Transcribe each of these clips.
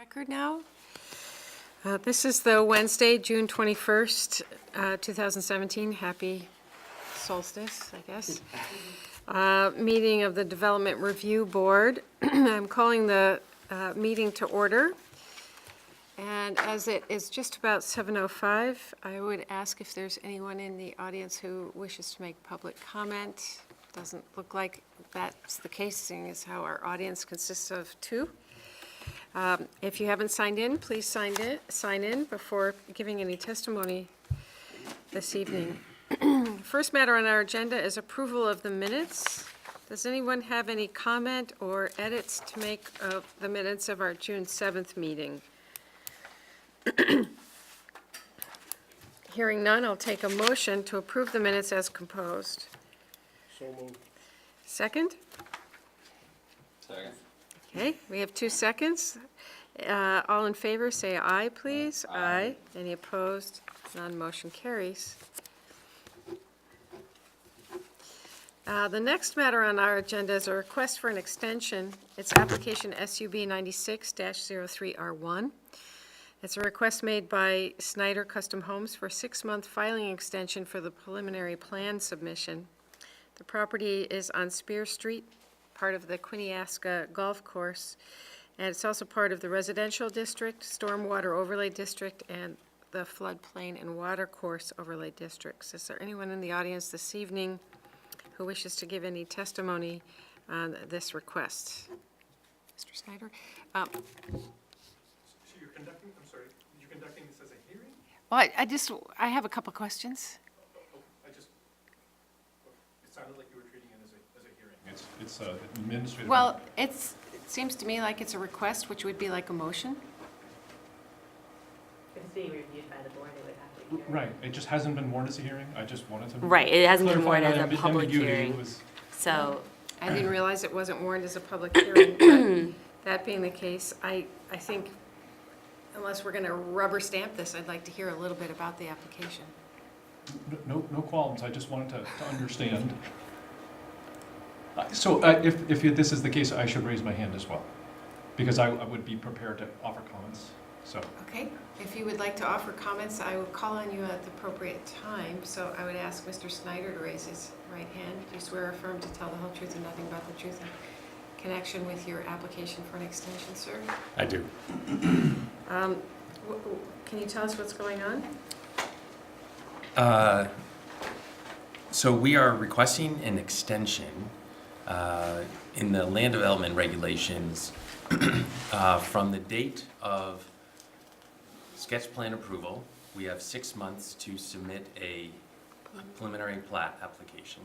Record now. This is the Wednesday, June 21st, 2017. Happy solstice, I guess. Meeting of the Development Review Board. I'm calling the meeting to order. And as it is just about 7:05, I would ask if there's anyone in the audience who wishes to make public comment. Doesn't look like that's the case, seeing as how our audience consists of two. If you haven't signed in, please sign in before giving any testimony this evening. First matter on our agenda is approval of the minutes. Does anyone have any comment or edits to make of the minutes of our June 7th meeting? Hearing none, I'll take a motion to approve the minutes as composed. So moved. Second? Second. Okay, we have 2 seconds. All in favor, say aye, please. Aye. Any opposed? None, motion carries. The next matter on our agenda is a request for an extension. It's application SUB 96-03R1. It's a request made by Snyder Custom Homes for a 6-month filing extension for the preliminary plan submission. The property is on Spear Street, part of the Quiniasca Golf Course, and it's also part of the Residential District, Stormwater Overlay District, and the Floodplain and Water Course Overlay Districts. Is there anyone in the audience this evening who wishes to give any testimony on this request? Mr. Snyder? So you're conducting, I'm sorry, you're conducting this as a hearing? Well, I have a couple questions. It sounded like you were treating it as a hearing. It's administrative. Well, it seems to me like it's a request, which would be like a motion. If it's being reviewed by the board, it would have to be. Right, it just hasn't been warned as a hearing, I just wanted to. Right, it hasn't been clarify warned as that a public ambiguity hearing. was- So, I didn't realize it wasn't warned as a public hearing, but that being the case, I think unless we're going to rubber stamp this, I'd like to hear a little bit about the application. No qualms, I just wanted to understand. So if this is the case, I should raise my hand as well, because I would be prepared to offer comments, so. Okay, if you would like to offer comments, I will call on you at the appropriate time. So I would ask Mr. Snyder to raise his right hand. Do you swear or affirm to tell the whole truth and nothing but the truth in connection with your application for an extension, sir? I do. Can you tell us what's going on? So we are requesting an extension in the land development regulations from the date of sketch plan approval. We have 6 months to submit a preliminary plat application,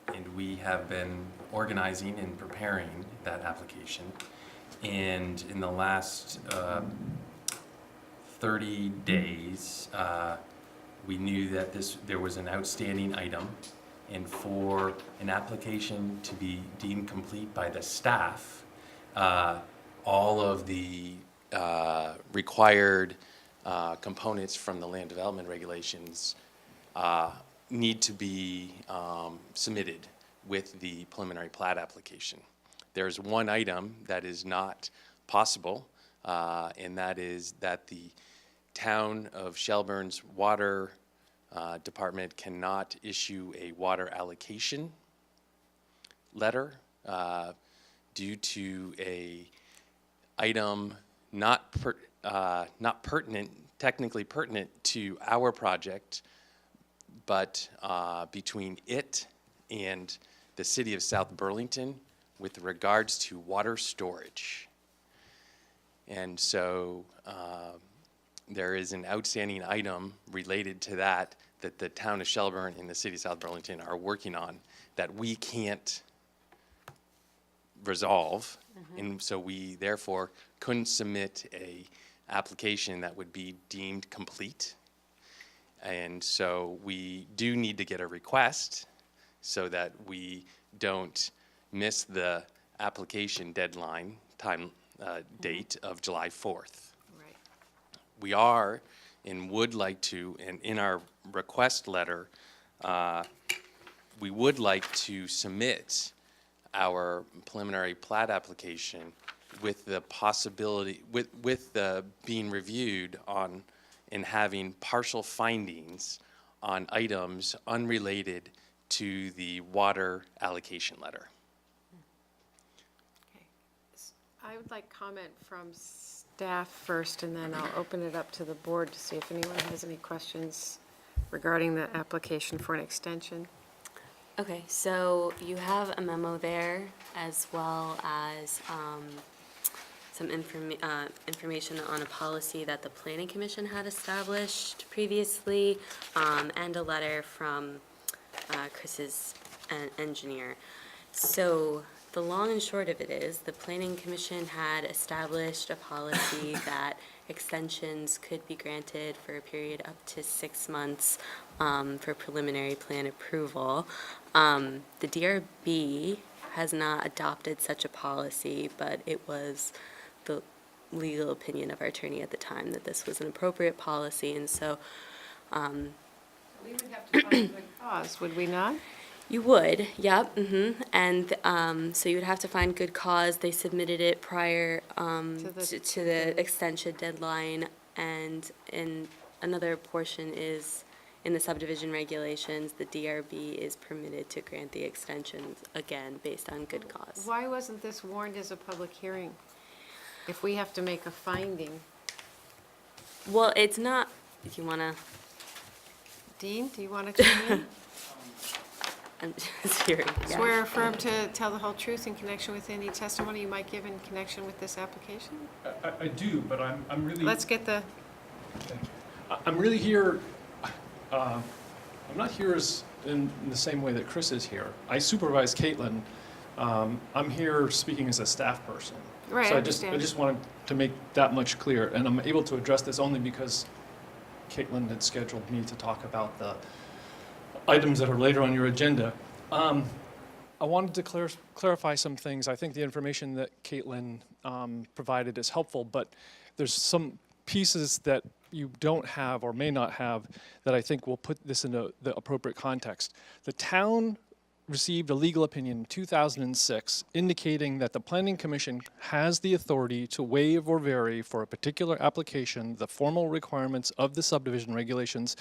and we have been organizing and preparing that application. And in the last 30 days, we knew that there was an outstanding item, and for an application to be deemed complete by the staff, all of the required components from the land development regulations need to be submitted with the preliminary plat application. There's one item that is not possible, and that is that the town of Shelburne's water department cannot issue a water allocation letter due to a item not technically pertinent to our project, but between it and the city of South Burlington with regards to water storage. And so there is an outstanding item related to that the town of Shelburne and the city of South Burlington are working on that we can't resolve. And so we therefore couldn't submit a application that would be deemed complete. And so we do need to get a request so that we don't miss the application deadline date of July 4th. Right. We are and would like to, and in our request letter, we would like to submit our preliminary plat application with the possibility, with the being reviewed on, and having partial findings on items unrelated to the water allocation letter. Okay. I would like comment from staff first, and then I'll open it up to the board to see if anyone has any questions regarding the application for an extension. Okay, so you have a memo there as well as some information on a policy that the Planning Commission had established previously, and a letter from Chris's engineer. So the long and short of it is, the Planning Commission had established a policy that extensions could be granted for a period up to 6 months for preliminary plan approval. The DRB has not adopted such a policy, but it was the legal opinion of our attorney at the time that this was an appropriate policy, and so We would have to find a good cause, would we not? you would, yep, and so you would have to find good cause. They submitted it prior to the extension deadline, and in another portion is in the subdivision regulations, the DRB is permitted to grant the extensions again based on good cause. Why wasn't this warned as a public hearing? If we have to make a finding. Well, it's not, if you wanna, Dean, do you want to come in? I'm just hearing, yeah. Swear or affirm to tell the whole truth in connection with any testimony you might give in connection with this application? I do, but I'm really. Let's get the, I'm really here, I'm not here in the same way that Chris is here. I supervise Caitlin. I'm here speaking as a staff person. Right, So I I just understand. wanted to make that much clear, and I'm able to address this only because Caitlin had scheduled me to talk about the items that are later on your agenda. I wanted to clarify some things. I think the information that Caitlin provided is helpful, but there's some pieces that you don't have or may not have that I think will put this into the appropriate context. The town received a legal opinion in 2006 indicating that the Planning Commission has the authority to waive or vary for a particular application the formal requirements of the subdivision regulations,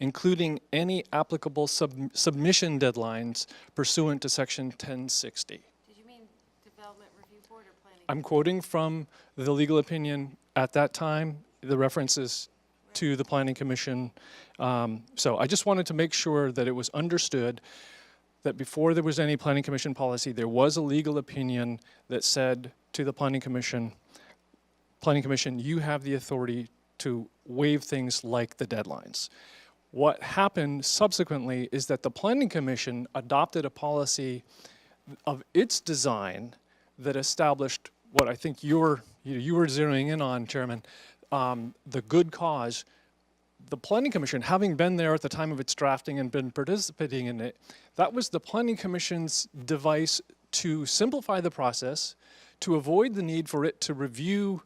including any applicable submission deadlines pursuant to section 1060. did you mean Development Review Board or Planning? I'm quoting from the legal opinion at that time, the references to the Planning Commission. So I just wanted to make sure that it was understood that before there was any Planning Commission policy, there was a legal opinion that said to the Planning Commission, you have the authority to waive things like the deadlines. What happened subsequently is that the Planning Commission adopted a policy of its design that established what I think you were zeroing in on, Chairman, the good cause. The Planning Commission, having been there at the time of its drafting and been participating in it, that was the Planning Commission's device to simplify the process, to avoid the need for it to review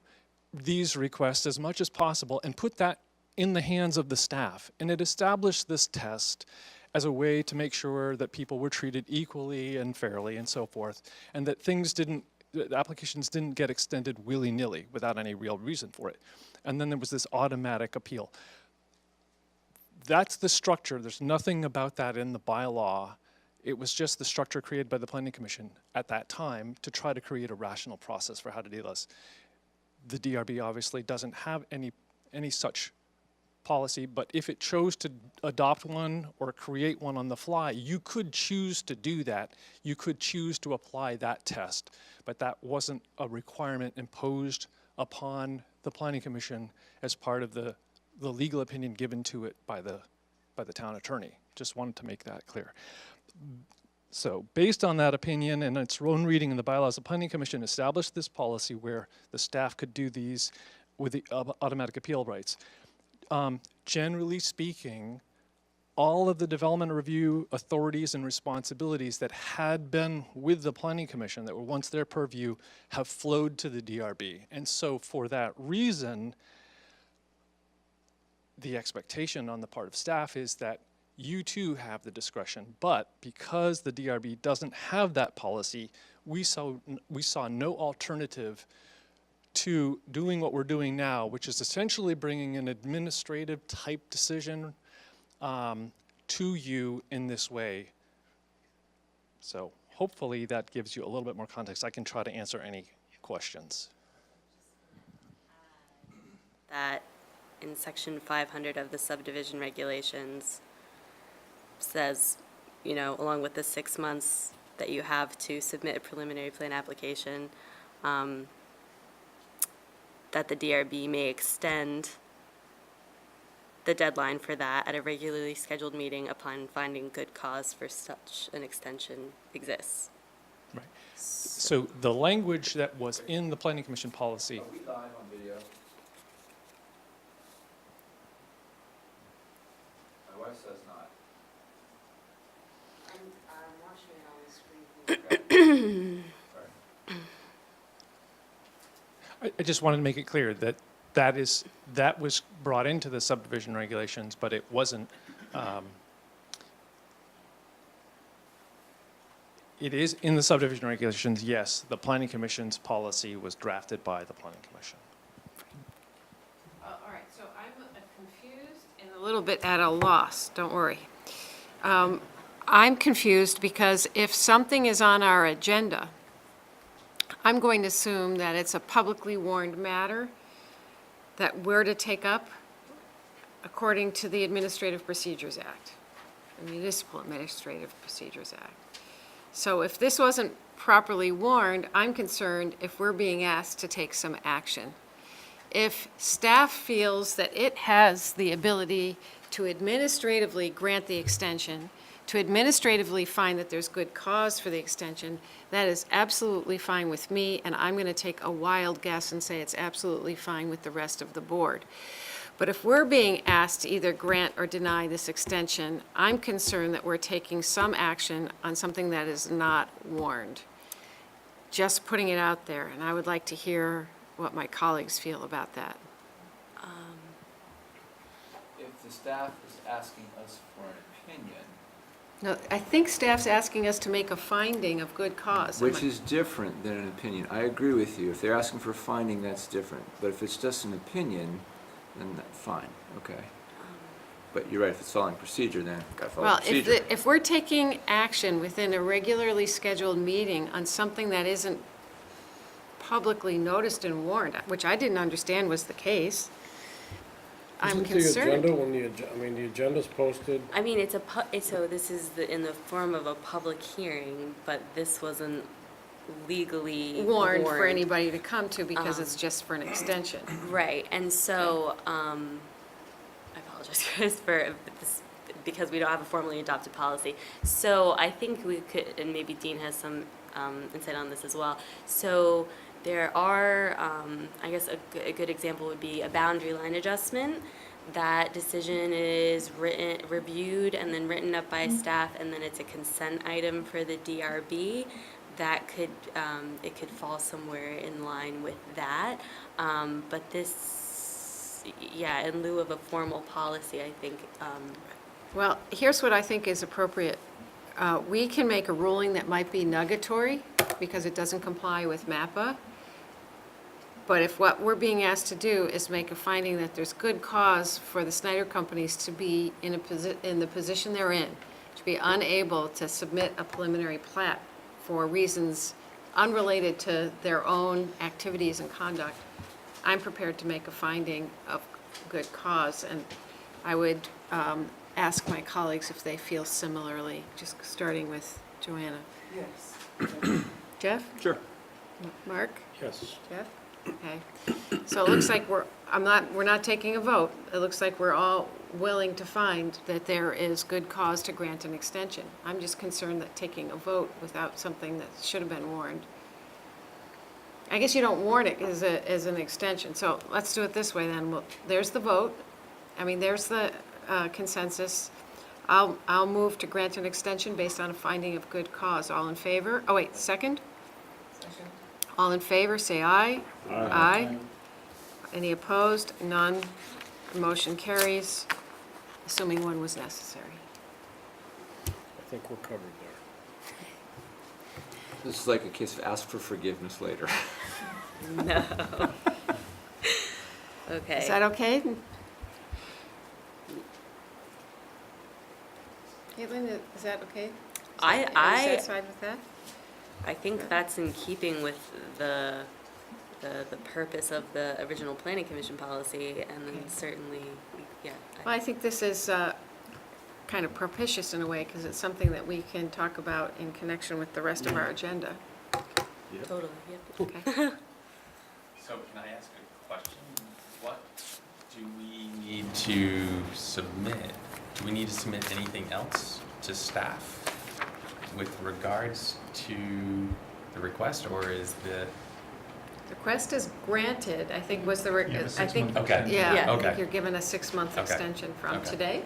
these requests as much as possible and put that in the hands of the staff. And it established this test as a way to make sure that people were treated equally and fairly and so forth, and that applications didn't get extended willy-nilly without any real reason for it. And then there was this automatic appeal. That's the structure. There's nothing about that in the bylaw. It was just the structure created by the Planning Commission at that time to try to create a rational process for how to do this. The DRB obviously doesn't have any such policy, but if it chose to adopt one or create one on the fly, you could choose to do that. You could choose to apply that test, but that wasn't a requirement imposed upon the Planning Commission as part of the legal opinion given to it by the town attorney. Just wanted to make that clear. So based on that opinion and its own reading in the bylaws, the Planning Commission established this policy where the staff could do these with the automatic appeal rights. Generally speaking, all of the development review authorities and responsibilities that had been with the Planning Commission, that were once their purview, have flowed to the DRB. And so for that reason, the expectation on the part of staff is that you too have the discretion, but because the DRB doesn't have that policy, we saw no alternative to doing what we're doing now, which is essentially bringing an administrative type decision to you in this way. So hopefully that gives you a little bit more context. I can try to answer any questions. That in section 500 of the subdivision regulations says, you know, along with the 6 months that you have to submit a preliminary plan application, that the DRB may extend the deadline for that at a regularly scheduled meeting upon finding good cause for such an extension exists. Right. So the language that was in the Planning Commission policy, Are we live on video? My wife says not. I'm watching it on the screen. Sorry. I just wanted to make it clear that that was brought into the subdivision regulations, but it wasn't, it is in the subdivision regulations, yes. The Planning Commission's policy was drafted by the Planning Commission. All right, so I'm confused and a little bit at a loss, don't worry. I'm confused because if something is on our agenda, I'm going to assume that it's a publicly warned matter that we're to take up according to the Administrative Procedures Act, the Municipal Administrative Procedures Act. So if this wasn't properly warned, I'm concerned if we're being asked to take some action. If staff feels that it has the ability to administratively grant the extension, to administratively find that there's good cause for the extension, that is absolutely fine with me, and I'm going to take a wild guess and say it's absolutely fine with the rest of the board. But if we're being asked to either grant or deny this extension, I'm concerned that we're taking some action on something that is not warned. Just putting it out there, and I would like to hear what my colleagues feel about that. If the staff is asking us for an opinion, No, I think staff's asking us to make a finding of good cause. which is different than an opinion. I agree with you. If they're asking for a finding, that's different. But if it's just an opinion, then fine, okay. But you're right, if it's following procedure, then gotta follow Well, procedure. if we're taking action within a regularly scheduled meeting on something that isn't publicly noticed and warned, which I didn't understand was the case, I'm Isn't concerned. the agenda when the agenda's posted? I mean, so this is in the form of a public hearing, but this wasn't legally Warned for anybody to come to because it's Um, just for an extension. Right, and so, I apologize, Chris, for this, because we don't have a formally adopted policy. So I think we could, and maybe Dean has some insight on this as well. So there are, I guess a good example would be a boundary line adjustment. That decision is reviewed and then written up by staff, and then it's a consent item for the DRB. That could, it could fall somewhere in line with that. But this, yeah, in lieu of a formal policy, I think, Well, here's what I think is appropriate. We can make a ruling that might be nugatory because it doesn't comply with MAPPA. But if what we're being asked to do is make a finding that there's good cause for the Snyder companies to be in the position they're in, to be unable to submit a preliminary plat for reasons unrelated to their own activities and conduct, I'm prepared to make a finding of good cause. And I would ask my colleagues if they feel similarly, just starting with Joanna. Yes. Jeff? Sure. Mark? Yes. Jeff? Okay. So it looks like we're not taking a vote. It looks like we're all willing to find that there is good cause to grant an extension. I'm just concerned that taking a vote without something that should have been warned. I guess you don't warn it as an extension. So let's do it this way then. Well, there's the vote. I mean, there's the consensus. I'll move to grant an extension based on a finding of good cause. All in favor? Oh, wait, second? All in favor, say aye. Aye. Any opposed? None. Motion carries, assuming one was necessary. I think we're covered there. This is like a case of ask for forgiveness later. No. Okay. Is that okay? Caitlin, is that okay? Are you satisfied with that? I think that's in keeping with the purpose of the original planning commission policy, and then certainly, yeah. Well, I think this is kind of propitious in a way, because it's something that we can talk about in connection with the rest of our agenda. Totally, yep. Okay. So can I ask a question? What do we need to submit? Do we need to submit anything else to staff with regards to the request, or is the? The request is granted, I think was the, I think, Okay. yeah, I Okay. think you're given a 6-month Okay. extension from Okay. today.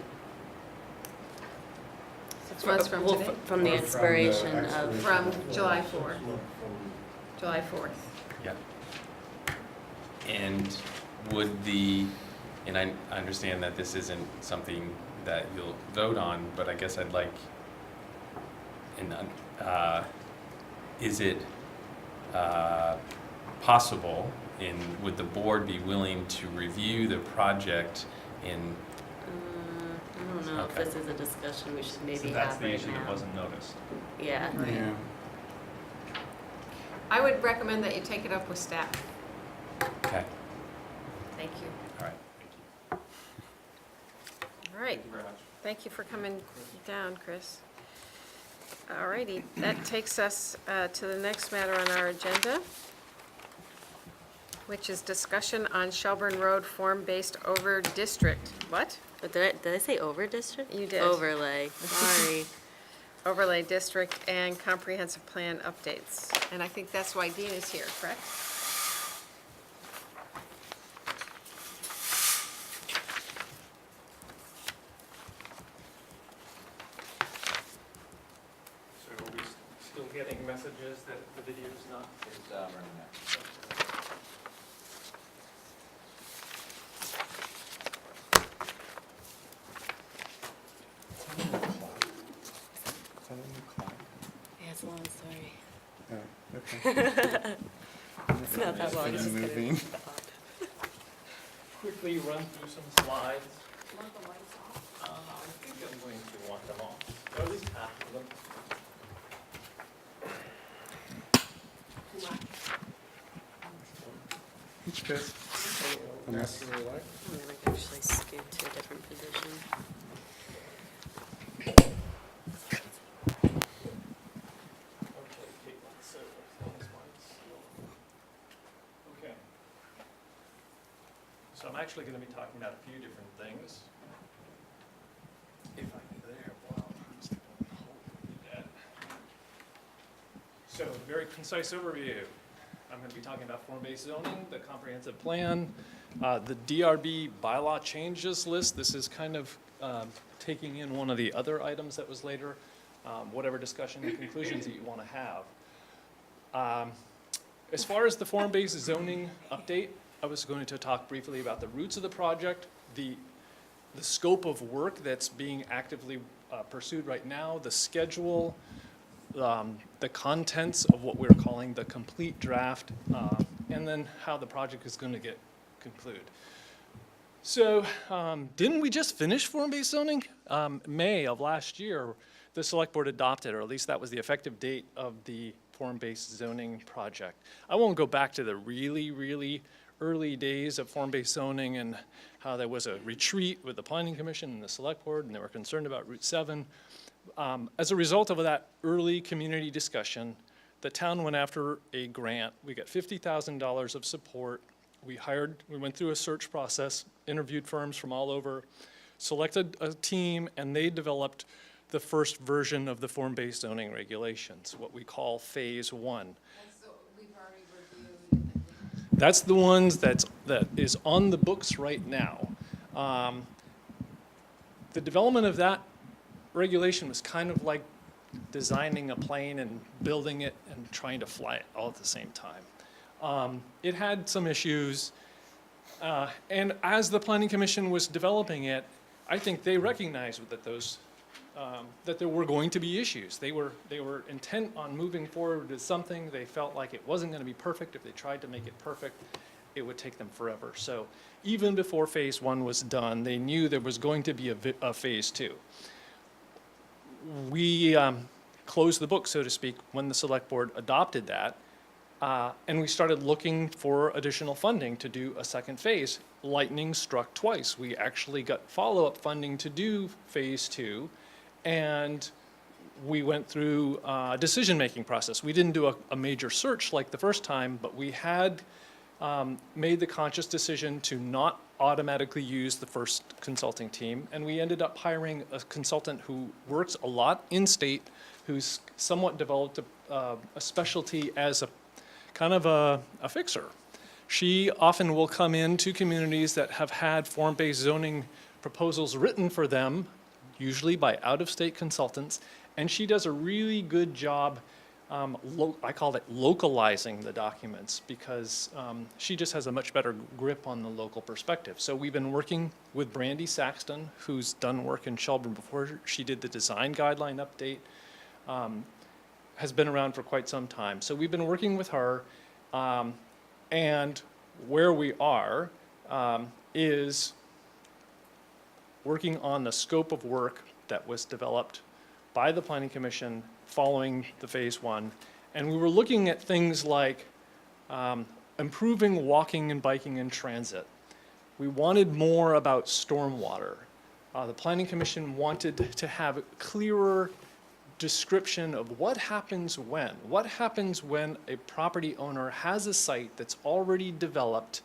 6 months from Well, today? from the expiration of, From July 4th. July 4th. Yeah. And and I understand that this isn't something that you'll vote on, but I guess I'd like, is it possible, and would the board be willing to review the project in, I don't know if Okay. this is a discussion we should maybe So that's have the right issue that now. wasn't noticed. Yeah. Yeah. I would recommend that you take it up with staff. okay, Thank you. all right, thank you. All right, Thank you very much. thank you for coming down, Chris. All righty, that takes us to the next matter on our agenda, which is discussion on Shelburne Road form-based over district. What? But did I say over district? You did. Overlay, sorry. Overlay district and comprehensive plan updates. And I think that's why Dean is here, correct? So are we still getting messages that the video's not? It's running now. Yeah, it's a long story. Okay. It's not that long, it's just moving. Quickly run through some slides. Want the lights off? I think I'm going to want them off, or at least half of them. Unless you like. I'm gonna actually scoot to a different position. Okay, Caitlin, so things might slow. Okay. So I'm actually going to be talking about a few different things. If I can there, wow, I'm still holding that. So, very concise overview. I'm going to be talking about form-based zoning, the comprehensive plan, the DRB bylaw changes list. This is kind of taking in one of the other items that was later, whatever discussion and conclusions that you want to have. As far as the form-based zoning update, I was going to talk briefly about the roots of the project, the scope of work that's being actively pursued right now, the schedule, the contents of what we're calling the complete draft, and then how the project is going to get concluded. So, didn't we just finish form-based zoning? May of last year, the select board adopted, or at least that was the effective date of the form-based zoning project. I won't go back to the really, really early days of form-based zoning and how there was a retreat with the planning commission and the select board, and they were concerned about Route 7. As a result of that early community discussion, the town went after a grant. We got $50,000 of support. We went through a search process, interviewed firms from all over, selected a team, and they developed the first version of the form-based zoning regulations, what we call Phase 1. That's the ones that is on the books right now. The development of that regulation was kind of like designing a plane and building it and trying to fly it all at the same time. It had some issues, and as the Planning Commission was developing it, I think they recognized that those that there were going to be issues. They were intent on moving forward with something. They felt like it wasn't going to be perfect. If they tried to make it perfect, it would take them forever. So even before phase 1 was done, they knew there was going to be a phase 2. We closed the book, so to speak, when the select board adopted that, and we started looking for additional funding to do a second phase. Lightning struck twice. We actually got follow-up funding to do phase 2, and we went through a decision-making process. We didn't do a major search like the first time, but we had made the conscious decision to not automatically use the first consulting team, and we ended up hiring a consultant who works a lot in state, who's somewhat developed a specialty as a kind of a fixer. She often will come into communities that have had form-based zoning proposals written for them, usually by out-of-state consultants, and she does a really good job, I call it localizing the documents, because she just has a much better grip on the local perspective. So we've been working with Brandy Saxton, who's done work in Shelburne before. She did the design guideline update, has been around for quite some time. So we've been working with her, and where we are is working on the scope of work that was developed by the Planning Commission following the phase 1. And we were looking at things like improving walking and biking in transit. We wanted more about stormwater. The Planning Commission wanted to have a clearer description of what happens when a property owner has a site that's already developed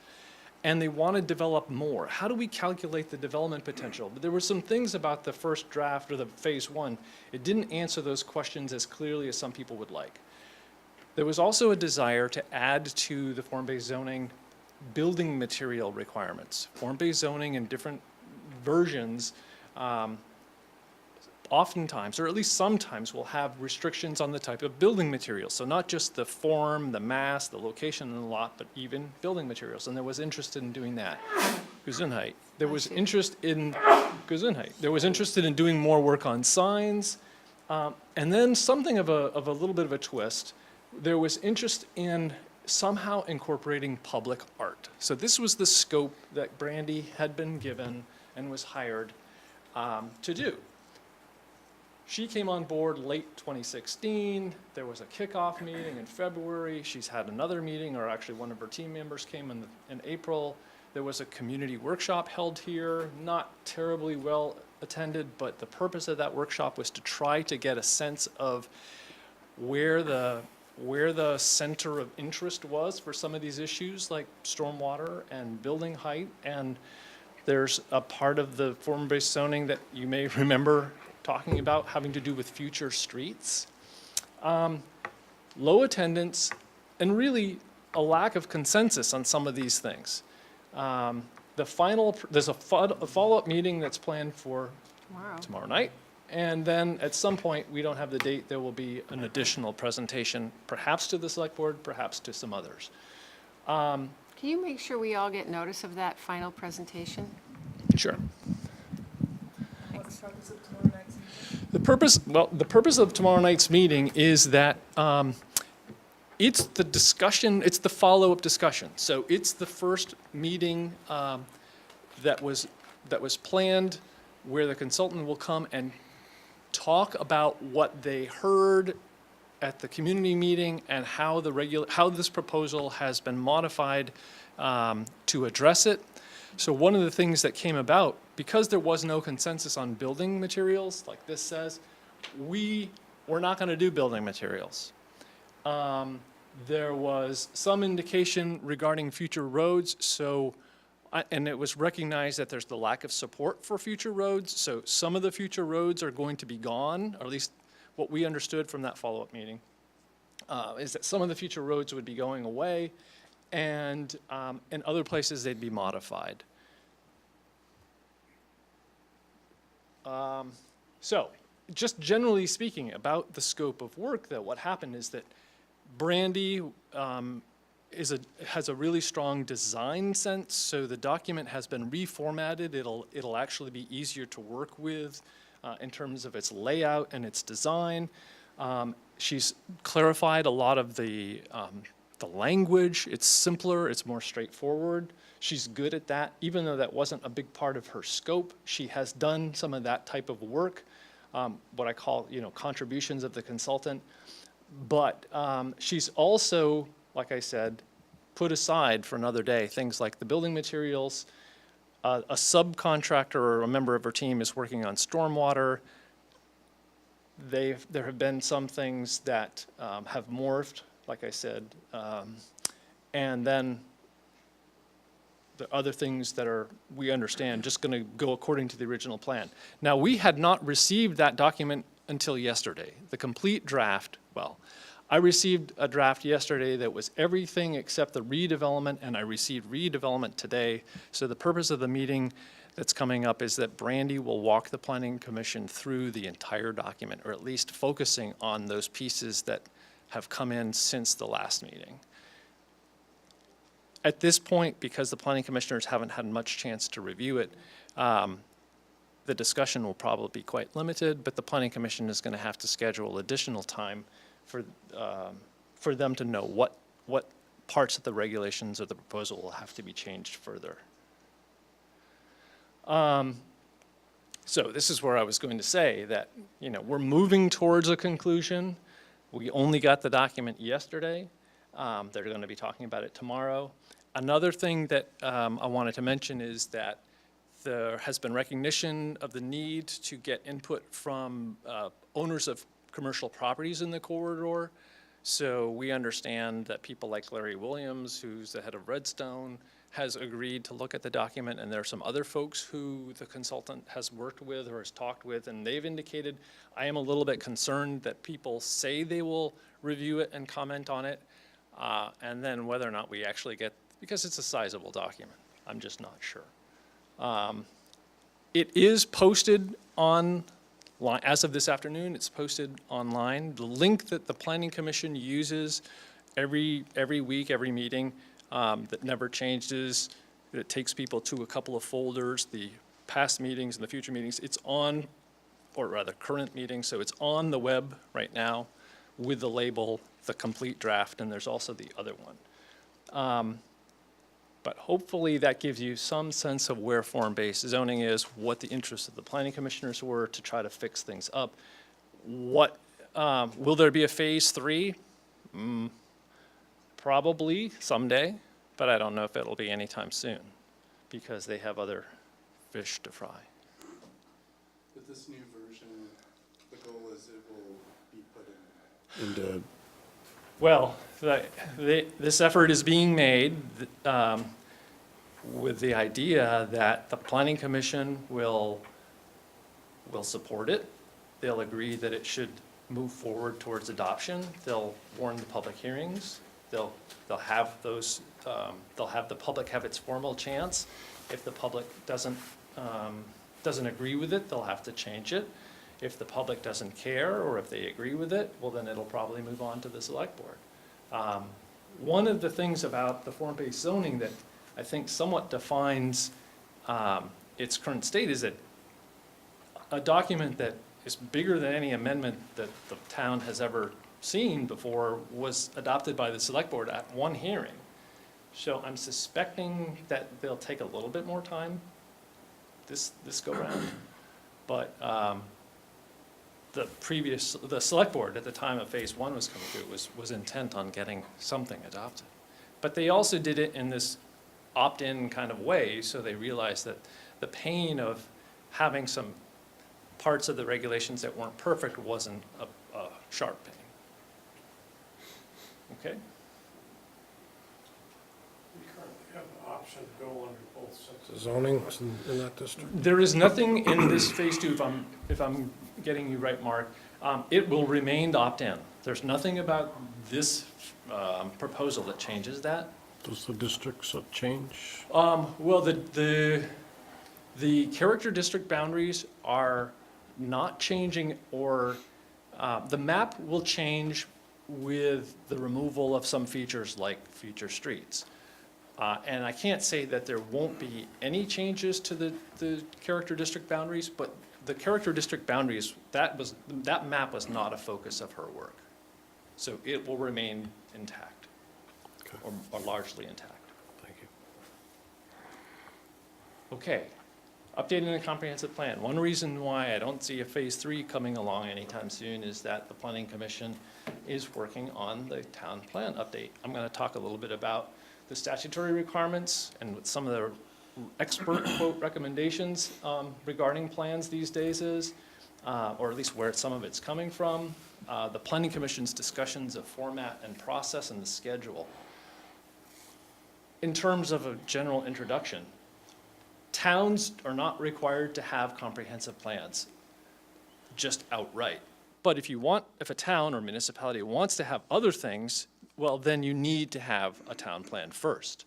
and they want to develop more. How do we calculate the development potential? But there were some things about the first draft or the phase 1, it didn't answer those questions as clearly as some people would like. There was also a desire to add to the form-based zoning building material requirements. Form-based zoning in different versions oftentimes, or at least sometimes, will have restrictions on the type of building materials. So not just the form, the mass, the location in the lot, but even building materials. And there was interest in doing that. Gesundheit. There was interest in Gesundheit. There was interested in doing more work on signs. And then something of a little bit of a twist. There was interest in somehow incorporating public art. So this was the scope that Brandy had been given and was hired to do. She came on board late 2016. There was a kickoff meeting in February. She's had another meeting, or actually one of her team members came in April. There was a community workshop held here, not terribly well attended, but the purpose of that workshop was to try to get a sense of where the center of interest was for some of these issues like stormwater and building height. And there's a part of the form-based zoning that you may remember talking about having to do with future streets. Low attendance, and really a lack of consensus on some of these things. There's a follow-up meeting that's planned for tomorrow night, and then at some point, we don't have the date, there will be an additional presentation, perhaps to the select board, perhaps to some others. Can you make sure we all get notice of that final presentation? Sure. What's the purpose of tomorrow night's meeting? The purpose of tomorrow night's meeting is that it's the discussion, it's the follow-up discussion. So it's the first meeting that was planned where the consultant will come and talk about what they heard at the community meeting and how this proposal has been modified to address it. So one of the things that came about, because there was no consensus on building materials, like this says, we're not going to do building materials. There was some indication regarding future roads, and it was recognized that there's the lack of support for future roads, so some of the future roads are going to be gone, or at least what we understood from that follow-up meeting, is that some of the future roads would be going away, and in other places they'd be modified. So, just generally speaking about the scope of work, though, what happened is that Brandy has a really strong design sense, so the document has been reformatted. It'll actually be easier to work with in terms of its layout and its design. She's clarified a lot of the language. It's simpler, it's more straightforward. She's good at that. Even though that wasn't a big part of her scope, she has done some of that type of work, what I call, contributions of the consultant. But she's also, like I said, put aside for another day things like the building materials. A subcontractor or a member of her team is working on stormwater. There have been some things that have morphed, like I said, and then the other things that are, we understand, just going to go according to the original plan. Now, we had not received that document until yesterday. The complete draft, well, I received a draft yesterday that was everything except the redevelopment, and I received redevelopment today. So the purpose of the meeting that's coming up is that Brandy will walk the Planning Commission through the entire document, or at least focusing on those pieces that have come in since the last meeting. At this point, because the planning commissioners haven't had much chance to review it, the discussion will probably be quite limited, but the planning commission is going to have to schedule additional time for them to know what parts of the regulations or the proposal will have to be changed further. So this is where I was going to say that, we're moving towards a conclusion. We only got the document yesterday. They're going to be talking about it tomorrow. Another thing that I wanted to mention is that there has been recognition of the need to get input from owners of commercial properties in the corridor. So we understand that people like Larry Williams, who's the head of Redstone, has agreed to look at the document, and there are some other folks who the consultant has worked with or has talked with, and they've indicated, I am a little bit concerned that people say they will review it and comment on it, and then whether or not we actually get, because it's a sizable document, I'm just not sure. It is posted online, as of this afternoon, it's posted online. The link that the Planning Commission uses every week, every meeting, that never changes, it takes people to a couple of folders, the past meetings and the future meetings, it's on, or rather current meetings, so it's on the web right now with the label, the complete draft, and there's also the other one. But hopefully that gives you some sense of where form-based zoning is, what the interests of the planning commissioners were to try to fix things up. Will there be a phase 3? Probably someday, but I don't know if it'll be anytime soon because they have other fish to fry. With this new version, the goal is it will be put in. Well, this effort is being made with the idea that the Planning Commission will support it. They'll agree that it should move forward towards adoption. They'll warn the public hearings. They'll have those. They'll have the public have its formal chance. If the public doesn't agree with it, they'll have to change it. If the public doesn't care, or if they agree with it, well, then it'll probably move on to the select board. One of the things about the form-based zoning that I think somewhat defines its current state is that a document that is bigger than any amendment that the town has ever seen before was adopted by the select board at one hearing. So I'm suspecting that they'll take a little bit more time this go round. But the select board at the time of phase 1 was coming through was intent on getting something adopted. But they also did it in this opt-in kind of way, so they realized that the pain of having some parts of the regulations that weren't perfect wasn't a sharp pain. Okay? We currently have the option to go under both sets of zoning in that district. There is nothing in this phase 2, if I'm getting you right, Mark. It will remain opt-in. There's nothing about this proposal that changes that. Does the districts change? Well, the character district boundaries are not changing, or the map will change with the removal of some features like future streets. And I can't say that there won't be any changes to the character district boundaries, but the character district boundaries, that map was not a focus of her work. So it will remain intact, Okay. or largely intact. Thank you. Okay, updating the comprehensive plan. One reason why I don't see a phase 3 coming along anytime soon is that the Planning Commission is working on the town plan update. I'm going to talk a little bit about the statutory requirements and what some of the expert quote recommendations regarding plans these days is, or at least where some of it's coming from. The Planning Commission's discussions of format and process and the schedule. In terms of a general introduction, towns are not required to have comprehensive plans, just outright. But if a town or municipality wants to have other things, well, then you need to have a town plan first.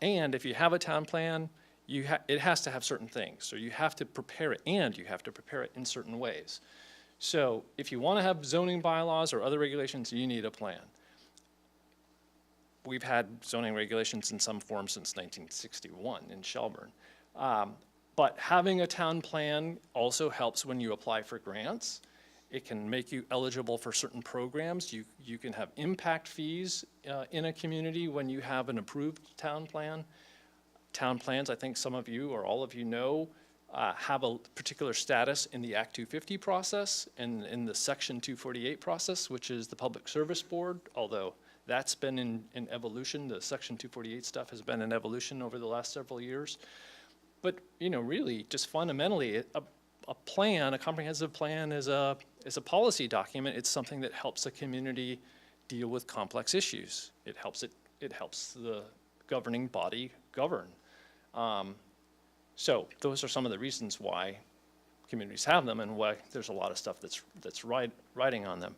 And if you have a town plan, it has to have certain things. So you have to prepare it, and you have to prepare it in certain ways. So if you want to have zoning bylaws or other regulations, you need a plan. We've had zoning regulations in some form since 1961 in Shelburne. But having a town plan also helps when you apply for grants. It can make you eligible for certain programs. You can have impact fees in a community when you have an approved town plan. Town plans, I think some of you or all of you know, have a particular status in the Act 250 process and in the Section 248 process, which is the Public Service Board, although that's been in evolution. The Section 248 stuff has been in evolution over the last several years. But, really, just fundamentally, a plan, a comprehensive plan is a policy document. It's something that helps a community deal with complex issues. It helps the governing body govern. So those are some of the reasons why communities have them and why there's a lot of stuff that's writing on them.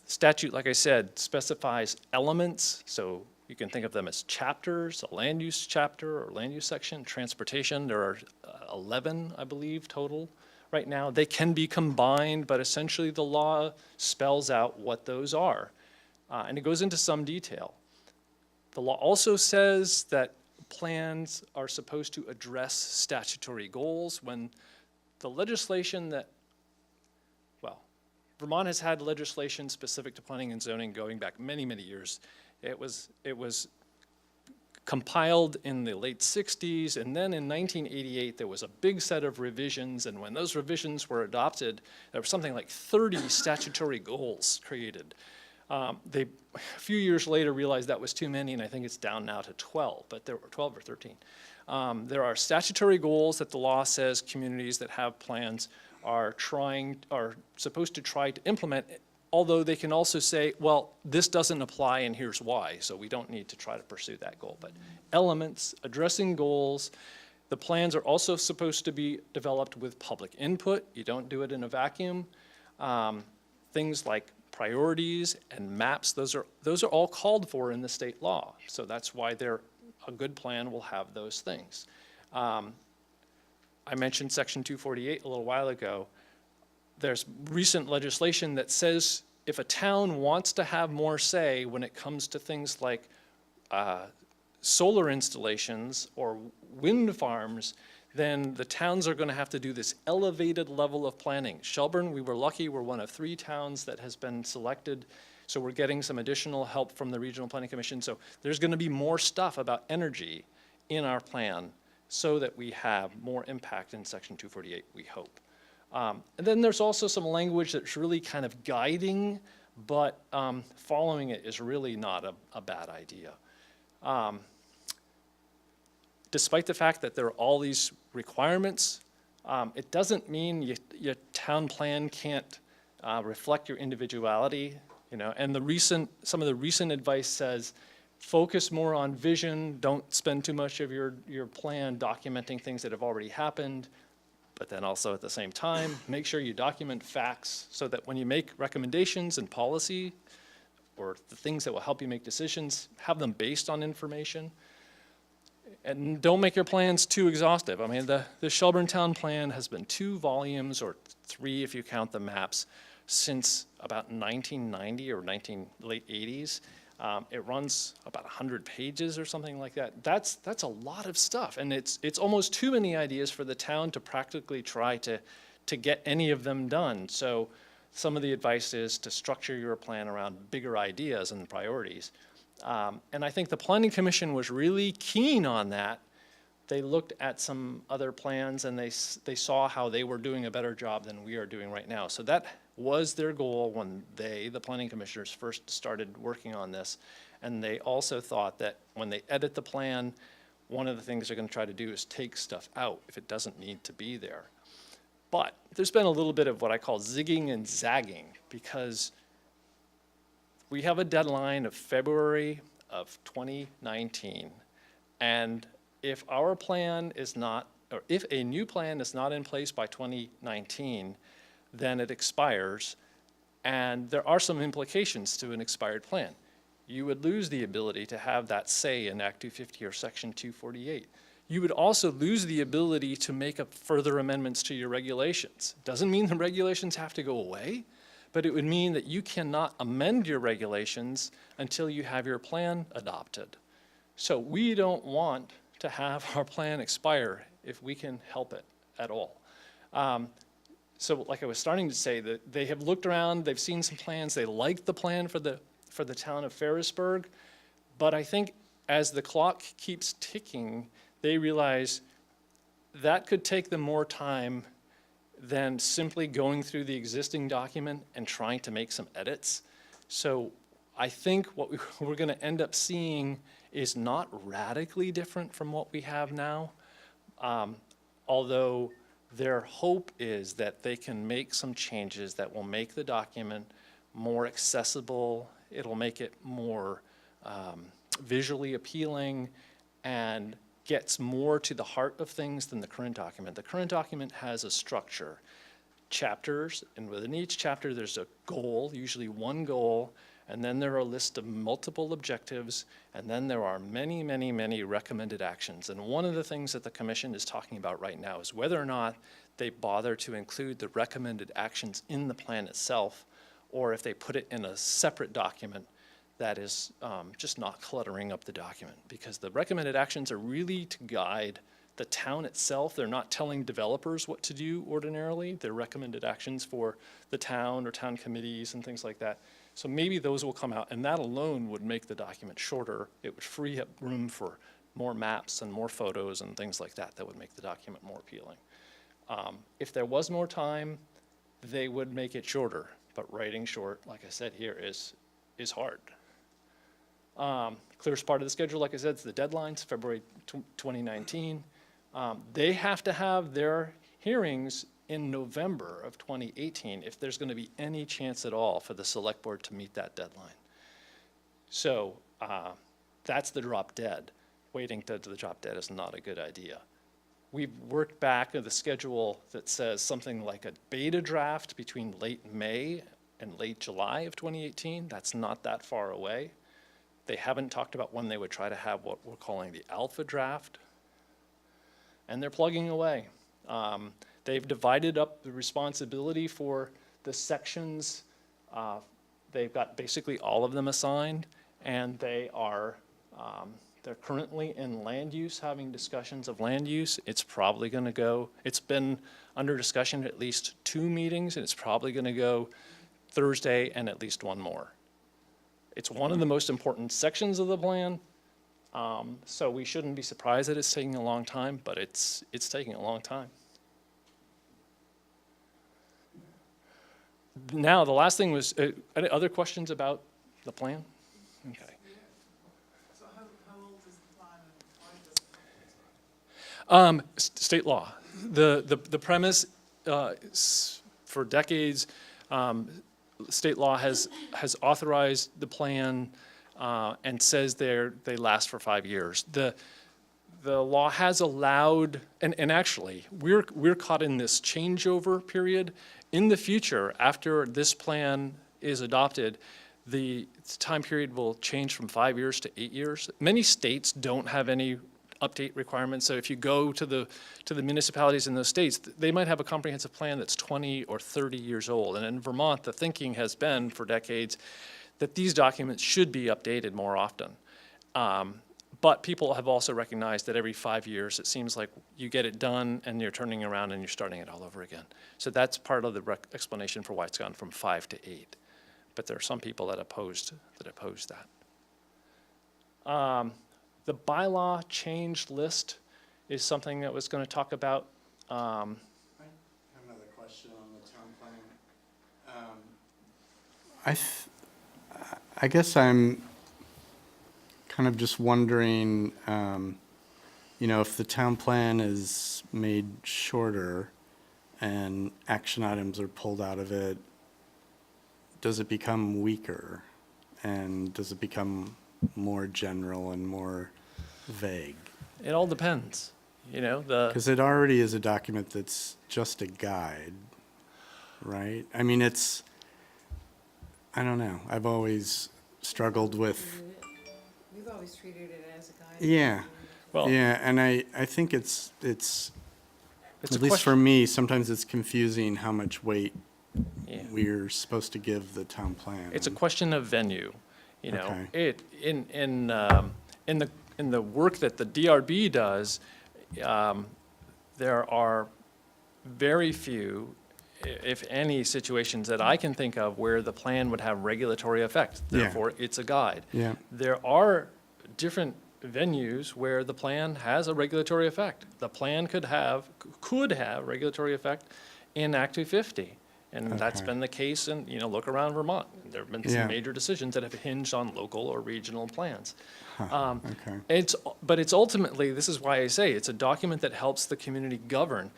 Statute, like I said, specifies elements, so you can think of them as chapters, a land use chapter or land use section. Transportation, there are 11, I believe, total right now. They can be combined, but essentially the law spells out what those are. And it goes into some detail. The law also says that plans are supposed to address statutory goals when the legislation Vermont has had legislation specific to planning and zoning going back many, many years. It was compiled in the late 60s, and then in 1988 there was a big set of revisions, and when those revisions were adopted, there was something like 30 statutory goals created. They, a few years later, realized that was too many, and I think it's down now to 12, but there were 12 or 13. There are statutory goals that the law says communities that have plans are supposed to try to implement, although they can also say, well, this doesn't apply and here's why, so we don't need to try to pursue that goal. But elements, addressing goals, the plans are also supposed to be developed with public input. You don't do it in a vacuum. Things like priorities and maps, those are all called for in the state law. So that's why a good plan will have those things. I mentioned Section 248 a little while ago. There's recent legislation that says if a town wants to have more say when it comes to things like solar installations or wind farms, then the towns are going to have to do this elevated level of planning. Shelburne, we were lucky, we're one of 3 towns that has been selected, so we're getting some additional help from the Regional Planning Commission. So there's going to be more stuff about energy in our plan so that we have more impact in Section 248, we hope. And then there's also some language that's really kind of guiding, but following it is really not a bad idea. Despite the fact that there are all these requirements, it doesn't mean your town plan can't reflect your individuality, and some of the recent advice says, focus more on vision, don't spend too much of your plan documenting things that have already happened, but then also at the same time, make sure you document facts so that when you make recommendations and policy, or the things that will help you make decisions, have them based on information. And don't make your plans too exhaustive. I mean, the Shelburne Town Plan has been 2 volumes, or 3 if you count the maps, since about 1990 or late 80s. It runs about 100 pages or something like that. That's a lot of stuff, and it's almost too many ideas for the town to practically try to get any of them done. So some of the advice is to structure your plan around bigger ideas and priorities. And I think the Planning Commission was really keen on that. They looked at some other plans and they saw how they were doing a better job than we are doing right now. So that was their goal when the Planning Commissioners, first started working on this. And they also thought that when they edit the plan, one of the things they're going to try to do is take stuff out if it doesn't need to be there. But there's been a little bit of what I call zigging and zagging, because we have a deadline of February of 2019. And if our plan is not, or if a new plan is not in place by 2019, then it expires. And there are some implications to an expired plan. You would lose the ability to have that say in Act 250 or Section 248. You would also lose the ability to make up further amendments to your regulations. Doesn't mean the regulations have to go away, but it would mean that you cannot amend your regulations until you have your plan adopted. So we don't want to have our plan expire if we can help it at all. So like I was starting to say, that they have looked around, they've seen some plans, they like the plan for the town of Ferrisburg, but I think as the clock keeps ticking, they realize that could take them more time than simply going through the existing document and trying to make some edits. So I think what we're going to end up seeing is not radically different from what we have now, although their hope is that they can make some changes that will make the document more accessible. It'll make it more visually appealing and gets more to the heart of things than the current document. The current document has a structure, chapters, and within each chapter there's a goal, usually one goal, and then there are a list of multiple objectives, and then there are many, many, many recommended actions. And one of the things that the Commission is talking about right now is whether or not they bother to include the recommended actions in the plan itself, or if they put it in a separate document that is just not cluttering up the document. Because the recommended actions are really to guide the town itself. They're not telling developers what to do ordinarily. They're recommended actions for the town or town committees and things like that. So maybe those will come out, and that alone would make the document shorter. It would free up room for more maps and more photos and things like that that would make the document more appealing. If there was more time, they would make it shorter, but writing short, like I said here, is hard. Clearest part of the schedule, like I said, is the deadlines, February 2019. They have to have their hearings in November of 2018 if there's going to be any chance at all for the select board to meet that deadline. So that's the drop dead. Waiting to the drop dead is not a good idea. We've worked back at the schedule that says something like a beta draft between late May and late July of 2018. That's not that far away. They haven't talked about when they would try to have what we're calling the alpha draft. And they're plugging away. They've divided up the responsibility for the sections. They've got basically all of them assigned, and they are they're currently in land use, having discussions of land use. It's probably going to go, it's been under discussion at least 2 meetings, and it's probably going to go Thursday and at least one more. It's one of the most important sections of the plan, so we shouldn't be surprised that it's taking a long time, but it's taking a long time. Now, the last thing was, any other questions about the plan? Okay. So how old is the plan and why does it have State law. The premise for decades, state law has authorized the plan and says they last for 5 years. The law has allowed, and actually, we're caught in this changeover period. In the future, after this plan is adopted, the time period will change from 5 years to 8 years. Many states don't have any update requirements, so if you go to the municipalities in those states, they might have a comprehensive plan that's 20 or 30 years old. And in Vermont, the thinking has been for decades that these documents should be updated more often. But people have also recognized that every 5 years, it seems like you get it done and you're turning around and you're starting it all over again. So that's part of the explanation for why it's gone from 5 to 8. But there are some people that oppose that. The bylaw change list is something that was going to talk about. I have another question on the town plan. I guess I'm kind of just wondering, if the town plan is made shorter and action items are pulled out of it, does it become weaker? And does it become more general and more vague? It all depends, Because it already is a document that's just a guide, right? I mean, I don't know. I've always struggled with, We've always treated it as a guide. yeah. Well, Yeah, and I think it's it's at a least for question. me, sometimes it's confusing how much weight Yeah. we're supposed to give the town plan. It's a question of venue, Okay. in the work that the DRB does, there are very few, if any, situations that I can think of where the plan would have regulatory effect. Yeah. Therefore, it's a guide. Yeah, There are different venues where the plan has a regulatory effect. The plan could have regulatory effect in Act 250. And that's Okay. been the case in, look around Vermont. There have been Yeah. some major decisions that have hinged on local or regional plans. okay. But it's ultimately, this is why I say, it's a document that helps the community govern.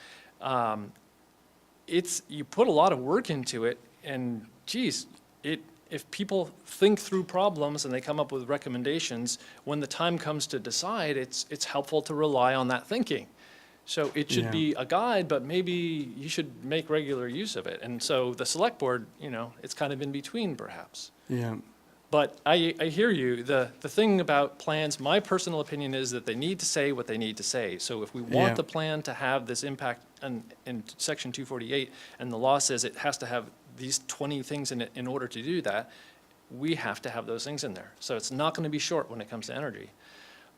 You put a lot of work into it, and geez, if people think through problems and they come up with recommendations, when the time comes to decide, it's helpful to rely on that thinking. So it should Yeah. be a guide, but maybe you should make regular use of it. And so the select board, it's kind of in between perhaps. Yeah, But I hear you. The thing about plans, my personal opinion is that they need to say what they need to say. So if we want Yeah. the plan to have this impact in Section 248, and the law says it has to have these 20 things in it in order to do that, we have to have those things in there. So it's not going to be short when it comes to energy.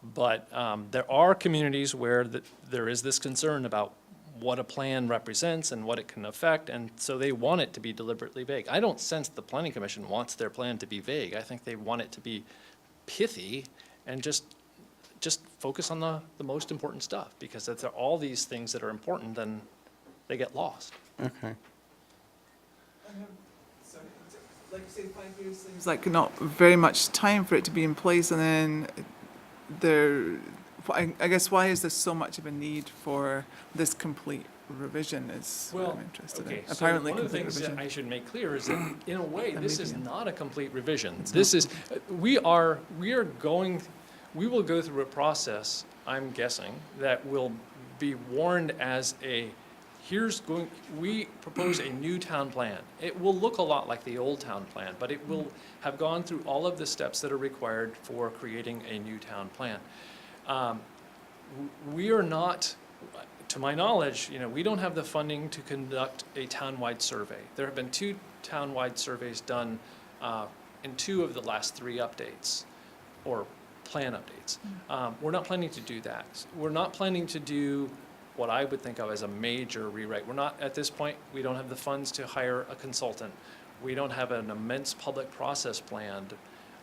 But there are communities where there is this concern about what a plan represents and what it can affect, and so they want it to be deliberately vague. I don't sense the Planning Commission wants their plan to be vague. I think they want it to be pithy and just focus on the most important stuff, because if there are all these things that are important, then they get lost. okay. So, like you say, 5 years seems like not very much time for it to be in place, and then I guess why is there so much of a need for this complete revision is what I'm interested in. Apparently one of the complete things revision. that I should make clear is that, in a way, A this is median. not a complete revision. This is, we will go through a process, I'm guessing, that will be warned as we propose a new town plan. It will look a lot like the old town plan, but it will have gone through all of the steps that are required for creating a new town plan. We are not, to my knowledge, we don't have the funding to conduct a townwide survey. There have been 2 townwide surveys done in 2 of the last 3 updates, or plan updates. We're not planning to do that. We're not planning to do what I would think of as a major rewrite. We're not, at this point, we don't have the funds to hire a consultant. We don't have an immense public process planned.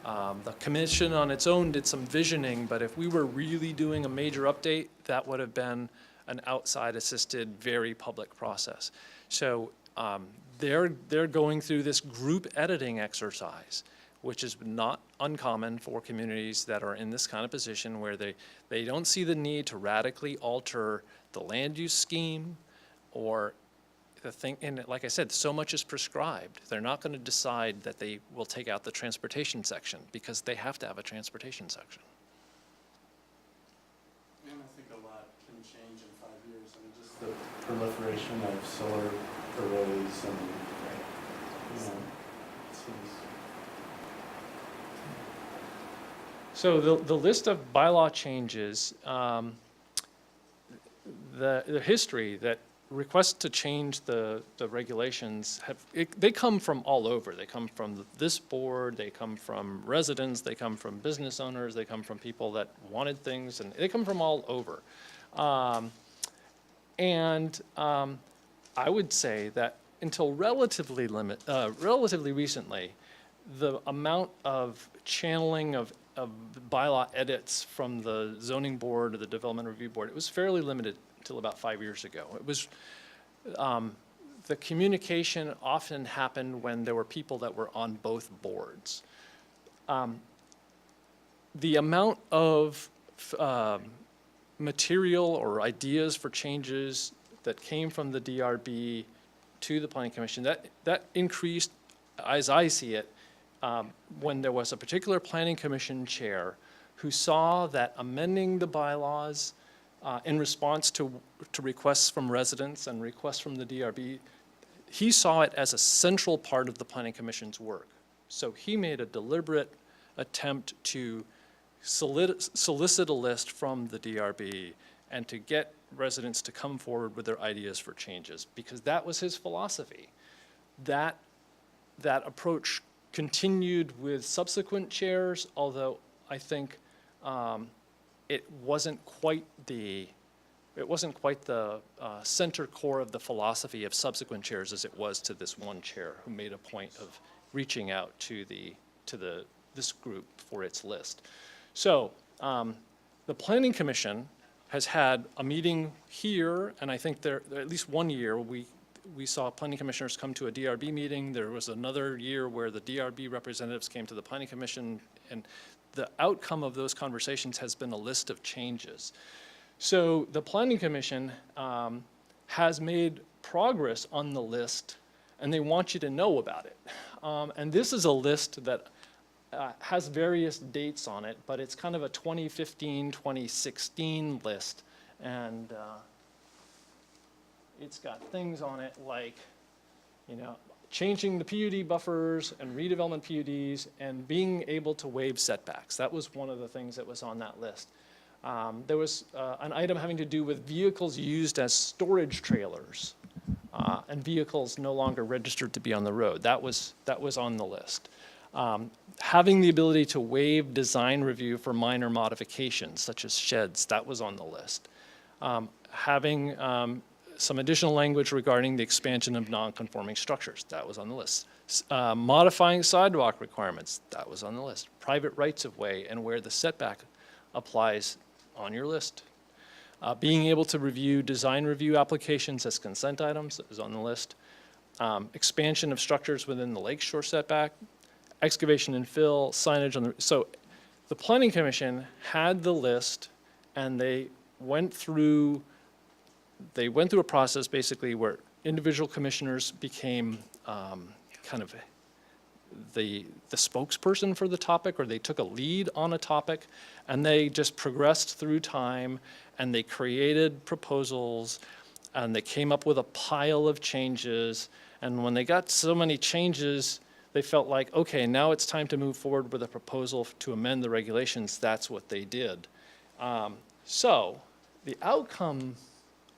The commission on its own did some visioning, but if we were really doing a major update, that would have been an outside-assisted, very public process. So they're going through this group editing exercise, which is not uncommon for communities that are in this kind of position where they don't see the need to radically alter the land use scheme or the thing, and like I said, so much is prescribed. They're not going to decide that they will take out the transportation section because they have to have a transportation section. And I think a lot can change in 5 years. I mean, just the proliferation of solar arrays and, it seems. So the list of bylaw changes, the history that requests to change the regulations they come from all over. They come from this board, they come from residents, they come from business owners, they come from people that wanted things, and they come from all over. I would say that until relatively recently, the amount of channeling of bylaw edits from the zoning board or the development review board, it was fairly limited until about 5 years ago. It was, the communication often happened when there were people that were on both boards. The amount of material or ideas for changes that came from the DRB to the Planning Commission, that increased, as I see it, when there was a particular Planning Commission chair who saw that amending the bylaws in response to requests from residents and requests from the DRB, he saw it as a central part of the Planning Commission's work. So he made a deliberate attempt to solicit a list from the DRB and to get residents to come forward with their ideas for changes, because that was his philosophy. That approach continued with subsequent chairs, although I think it wasn't quite the center core of the philosophy of subsequent chairs as it was to this one chair who made a point of reaching out to this group for its list. So the Planning Commission has had a meeting here, and I think there at least one year we saw planning commissioners come to a DRB meeting. There was another year where the DRB representatives came to the Planning Commission, and the outcome of those conversations has been a list of changes. So the Planning Commission has made progress on the list, and they want you to know about it. And this is a list that has various dates on it, but it's kind of a 2015, 2016 list. And it's got things on it like, changing the PUD buffers and redevelopment PUDs and being able to waive setbacks. That was one of the things that was on that list. There was an item having to do with vehicles used as storage trailers and vehicles no longer registered to be on the road. That was on the list. Having the ability to waive design review for minor modifications, such as sheds, that was on the list. Having some additional language regarding the expansion of non-conforming structures, that was on the list. Modifying sidewalk requirements, that was on the list. Private rights of way and where the setback applies, on your list. Being able to review design review applications as consent items is on the list. Expansion of structures within the lakeshore setback. Excavation and fill, signage on the, so the Planning Commission had the list, and they went through a process basically where individual commissioners became kind of the spokesperson for the topic, or they took a lead on a topic, and they just progressed through time, and they created proposals, and they came up with a pile of changes, and when they got so many changes, they felt like, okay, now it's time to move forward with a proposal to amend the regulations. That's what they did. So the outcome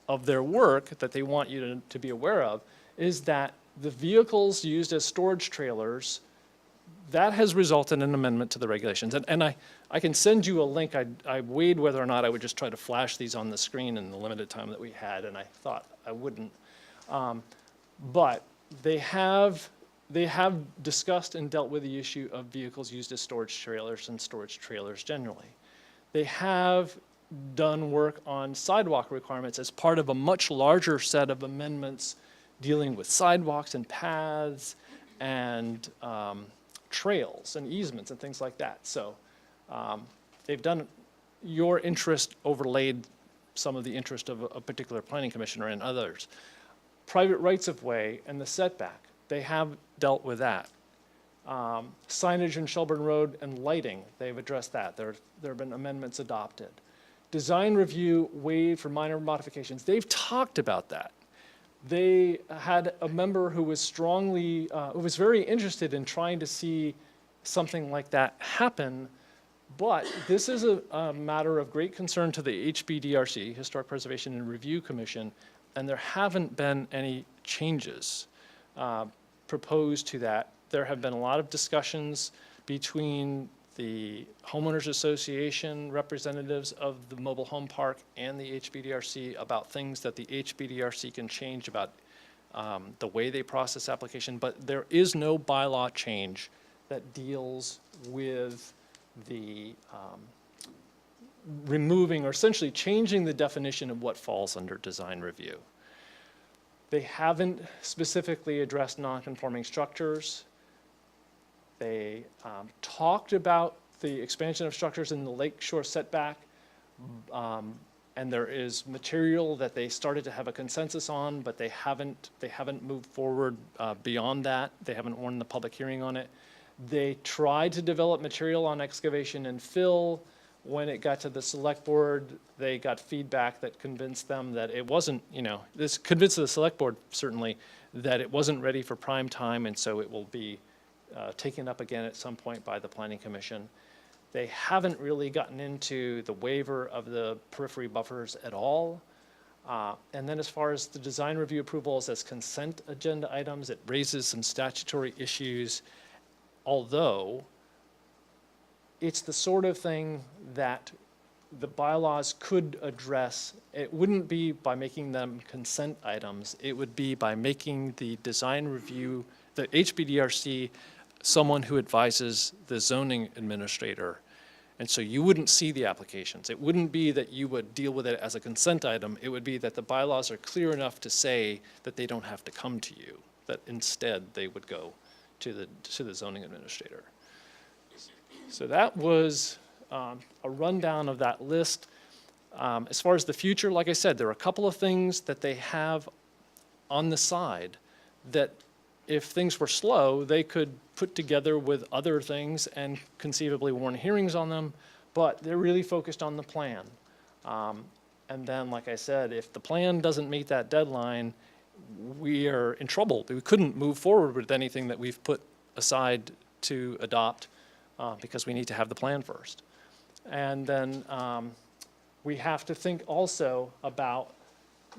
of their work that they want you to be aware of is that the vehicles used as storage trailers, that has resulted in an amendment to the regulations. And I can send you a link. I weighed whether or not I would just try to flash these on the screen in the limited time that we had, and I thought I wouldn't. But they have discussed and dealt with the issue of vehicles used as storage trailers and storage trailers generally. They have done work on sidewalk requirements as part of a much larger set of amendments dealing with sidewalks and paths and trails and easements and things like that. So they've done, your interest overlaid some of the interest of a particular planning commissioner and others. Private rights of way and the setback, they have dealt with that. Signage in Shelburne Road and lighting, they've addressed that. There have been amendments adopted. Design review waived for minor modifications, they've talked about that. They had a member who was who was very interested in trying to see something like that happen, but this is a matter of great concern to the HBDRC, Historic Preservation and Review Commission, and there haven't been any changes proposed to that. There have been a lot of discussions between the homeowners association representatives of the mobile home park and the HBDRC about things that the HBDRC can change about the way they process application, but there is no bylaw change that deals with the removing or essentially changing the definition of what falls under design review. They haven't specifically addressed non-conforming structures. They talked about the expansion of structures in the lakeshore setback, and there is material that they started to have a consensus on, but they haven't moved forward beyond that. They haven't warned the public hearing on it. They tried to develop material on excavation and fill. When it got to the select board, they got feedback that convinced them that it wasn't, this convinced the select board certainly that it wasn't ready for prime time, and so it will be taken up again at some point by the Planning Commission. They haven't really gotten into the waiver of the periphery buffers at all. And then as far as the design review approvals as consent agenda items, it raises some statutory issues, although it's the sort of thing that the bylaws could address. It wouldn't be by making them consent items. It would be by making the design review, the HBDRC, someone who advises the zoning administrator. And so you wouldn't see the applications. It wouldn't be that you would deal with it as a consent item. It would be that the bylaws are clear enough to say that they don't have to come to you, that instead they would go to the zoning administrator. So that was a rundown of that list. As far as the future, like I said, there are a couple of things that they have on the side that if things were slow, they could put together with other things and conceivably warn hearings on them, but they're really focused on the plan. And then, like I said, if the plan doesn't meet that deadline, we are in trouble. We couldn't move forward with anything that we've put aside to adopt because we need to have the plan first. And then we have to think also about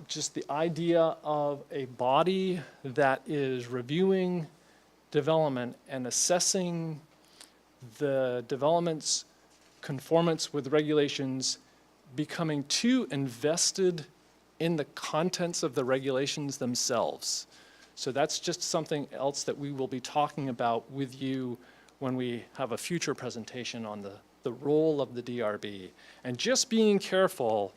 just the idea of a body that is reviewing development and assessing the development's conformance with regulations becoming too invested in the contents of the regulations themselves. So that's just something else that we will be talking about with you when we have a future presentation on the role of the DRB. And just being careful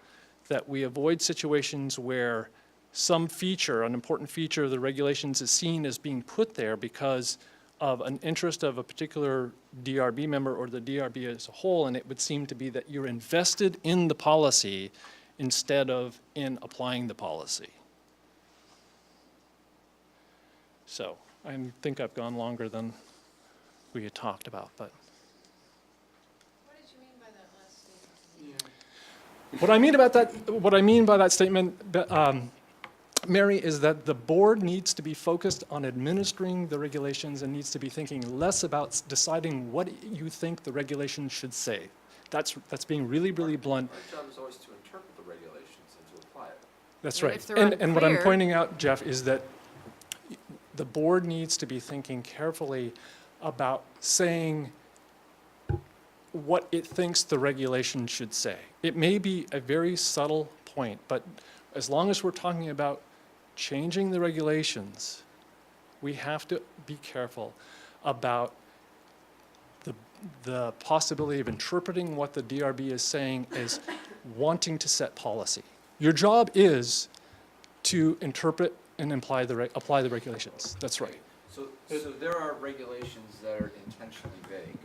that we avoid situations where some feature, an important feature of the regulations is seen as being put there because of an interest of a particular DRB member or the DRB as a whole, and it would seem to be that you're invested in the policy instead of in applying the policy. So I think I've gone longer than we had talked about, but. What did you mean by that last statement? What I mean by that statement, Mary, is that the board needs to be focused on administering the regulations and needs to be thinking less about deciding what you think the regulations should say. That's being really, really blunt. Our job is always to interpret the regulations and to apply it. That's And right. if they're And what I'm unclear- pointing out, Jeff, is that the board needs to be thinking carefully about saying what it thinks the regulation should say. It may be a very subtle point, but as long as we're talking about changing the regulations, we have to be careful about the possibility of interpreting what the DRB is saying as wanting to set policy. Your job is to interpret and apply the regulations. That's right. So there are regulations that are intentionally vague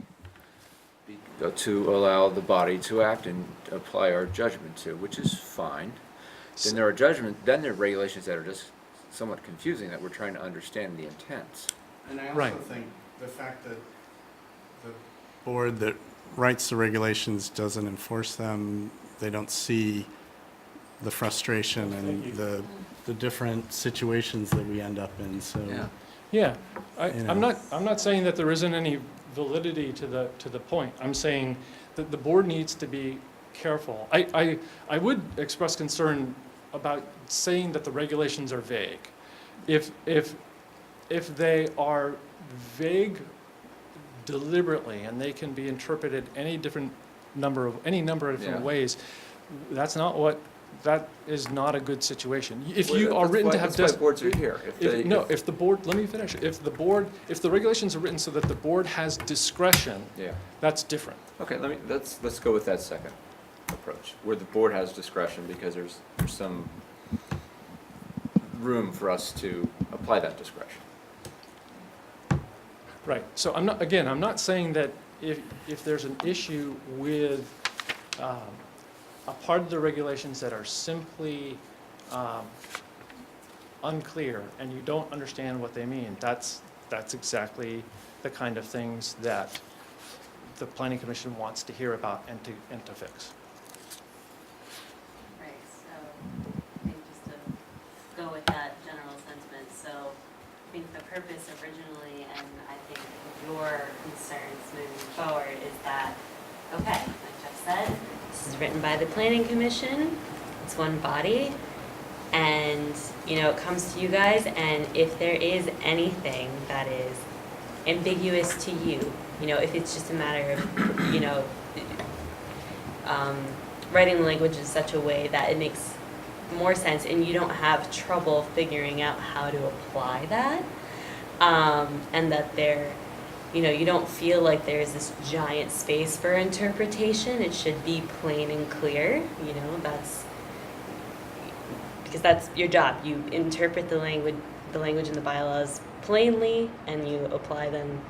to allow the body to act and apply our judgment to, which is fine. Then there are regulations that are just somewhat confusing that we're trying to understand the intent. And I Right. also think the fact that the board that writes the regulations doesn't enforce them, they don't see the frustration and the different situations that we end up in, so. Yeah. Yeah, You I'm know. not saying that there isn't any validity to the point. I'm saying that the board needs to be careful. I would express concern about saying that the regulations are vague. If they are vague deliberately, and they can be interpreted any number of different Yeah. ways, that is not a good situation. If you are written to have. That's why boards are here. If the board, let me finish. If the regulations are written so that the board has discretion, Yeah. that's different. Okay, let's go with that second approach, where the board has discretion because there's some room for us to apply that discretion. Right, so I'm not saying that if there's an issue with a part of the regulations that are simply unclear and you don't understand what they mean, that's exactly the kind of things that the planning commission wants to hear about and to fix. Right, so I think just to go with that general sentiment, so I think the purpose originally, and I think your concerns moving forward is that, okay, like Jeff said, this is written by the planning commission, it's one body, and, you know, it comes to you guys, and if there is anything that is ambiguous to you, you know, if it's just a matter of, you know, writing the language in such a way that it makes more sense and you don't have trouble figuring out how to apply that, and that there, you know, you don't feel like there's this giant space for interpretation, it should be plain and clear, you know, because that's your job. You interpret the language in the bylaws plainly and you apply them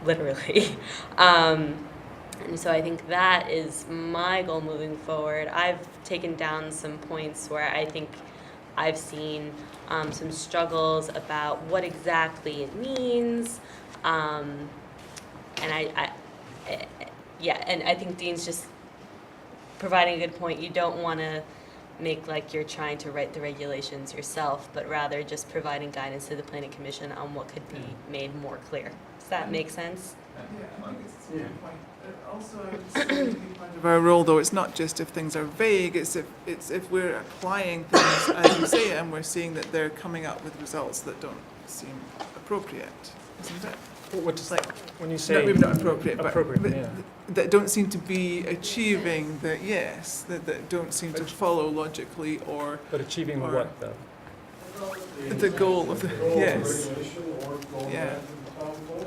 literally. And so I think that is my goal moving forward. I've taken down some points where I think I've seen some struggles about what exactly it means. And I think Dean's just providing a good point. You don't want to make like you're trying to write the regulations yourself, but rather just providing guidance to the planning commission on what could be made more clear. Does that make sense? Yeah, I think it's a good point. Also, I would say maybe part of our role, though, it's not just if things are vague, it's if we're applying things as you say, and we're seeing that they're coming up with results that don't seem appropriate, isn't it? What does, Like, when you No, say maybe not appropriate, but yeah. that don't seem to be achieving the, yes, that don't seem to follow logically or But achieving or- what, though? the goal of the, yes. Regulation or going Yeah. back to the town plan.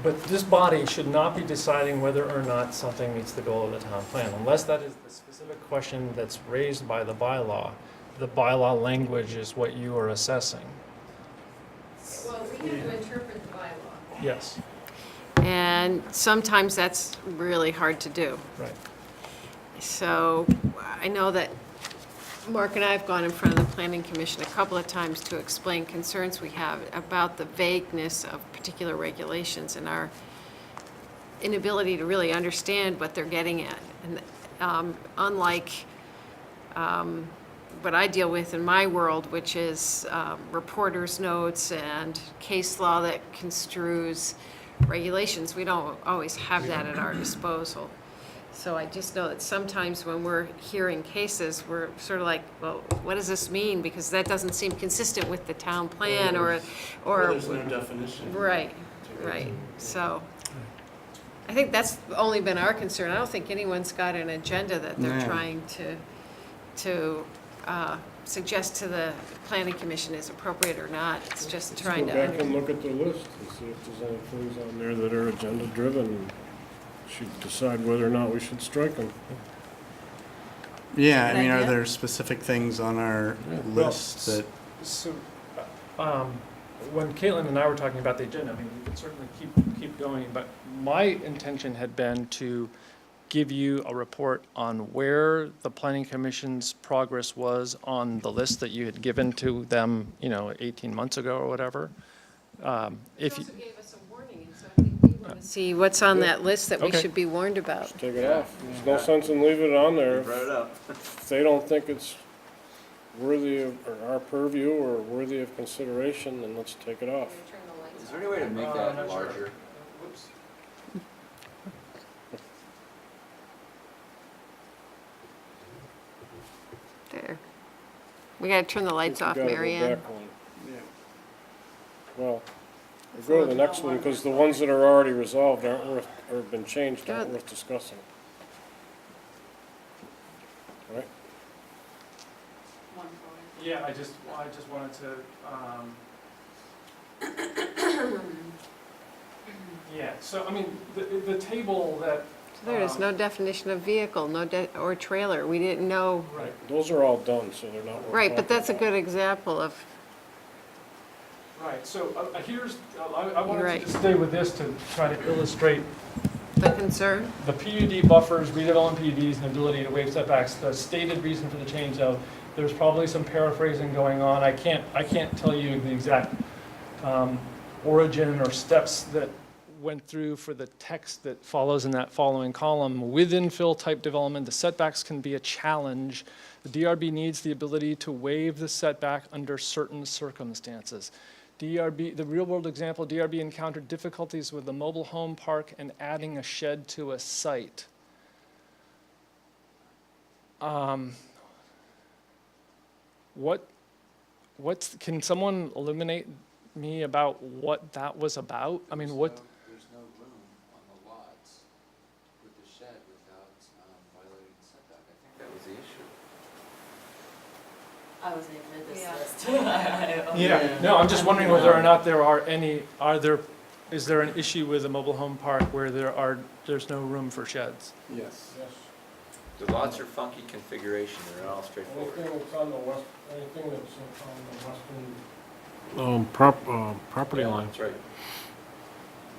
But this body should not be deciding whether or not something meets the goal of the town plan, unless that is the specific question that's raised by the bylaw. The bylaw language is what you are assessing. Well, we have to interpret the bylaw. Yes, And sometimes that's really hard to do. right. So I know that Mark and I have gone in front of the planning commission a couple of times to explain concerns we have about the vagueness of particular regulations and our inability to really understand what they're getting at. And unlike what I deal with in my world, which is reporter's notes and case law that construes regulations, we don't always have that at our disposal. So I just know that sometimes when we're hearing cases, we're sort of like, well, what does this mean? Because that doesn't seem consistent with the town plan or. There's no definition. Right, right. So I think that's only been our concern. I don't think anyone's got an agenda that they're No. trying to suggest to the planning commission is appropriate or not. It's just trying to Go back and understand. look at the list and see if there's any things on there that are agenda-driven. Should decide whether or not we should strike them. Yeah, I Good mean, are idea. there specific things on our Well, list that, So, when Caitlin and I were talking about the agenda, I mean, we could certainly keep going, but my intention had been to give you a report on where the planning commission's progress was on the list that you had given to them, 18 months ago or whatever. If you, Gave us a warning, and so I think we want to see what's on that list that we Okay. should be warned about. Take it off. There's no sense in leaving it on there. Brought it up. If they don't think it's worthy of, or our purview or worthy of consideration, then let's take it off. Is there any way to make that larger? Whoops. There. We gotta turn the lights off, Gotta go Mary Ann. back one. Well, we'll go to the next one, because the ones that are already resolved aren't worth, or been changed, aren't Good. worth discussing. Right? Yeah, I just wanted to, yeah, so, I mean, the table that. So there is no definition of vehicle, or trailer. We didn't know. Right. Those are all done, so they're not worth Right, but talking that's a about. good example of, Right, so here's, I You're wanted right. to just stay with this to try to illustrate the concern. the PUD buffers, redevelopment PUDs, and ability to waive setbacks. The stated reason for the change, though, there's probably some paraphrasing going on. I can't tell you the exact origin or steps that went through for the text that follows in that following column. With infill type development, the setbacks can be a challenge. The DRB needs the ability to waive the setback under certain circumstances. The real-world example, DRB encountered difficulties with the mobile home park and adding a shed to a site. Can someone illuminate me about what that was about? I mean, what? There's no room on the lots with the shed without violating the setback. I think that was the issue. I wasn't even at this list. Yeah, no, I'm just wondering whether or not is there an issue with a mobile home park where there's no room for sheds? Yes. Yes. The lots are funky configuration, they're all straightforward. Anything that's on the west, anything that's on the western. Property Yeah, line. that's right.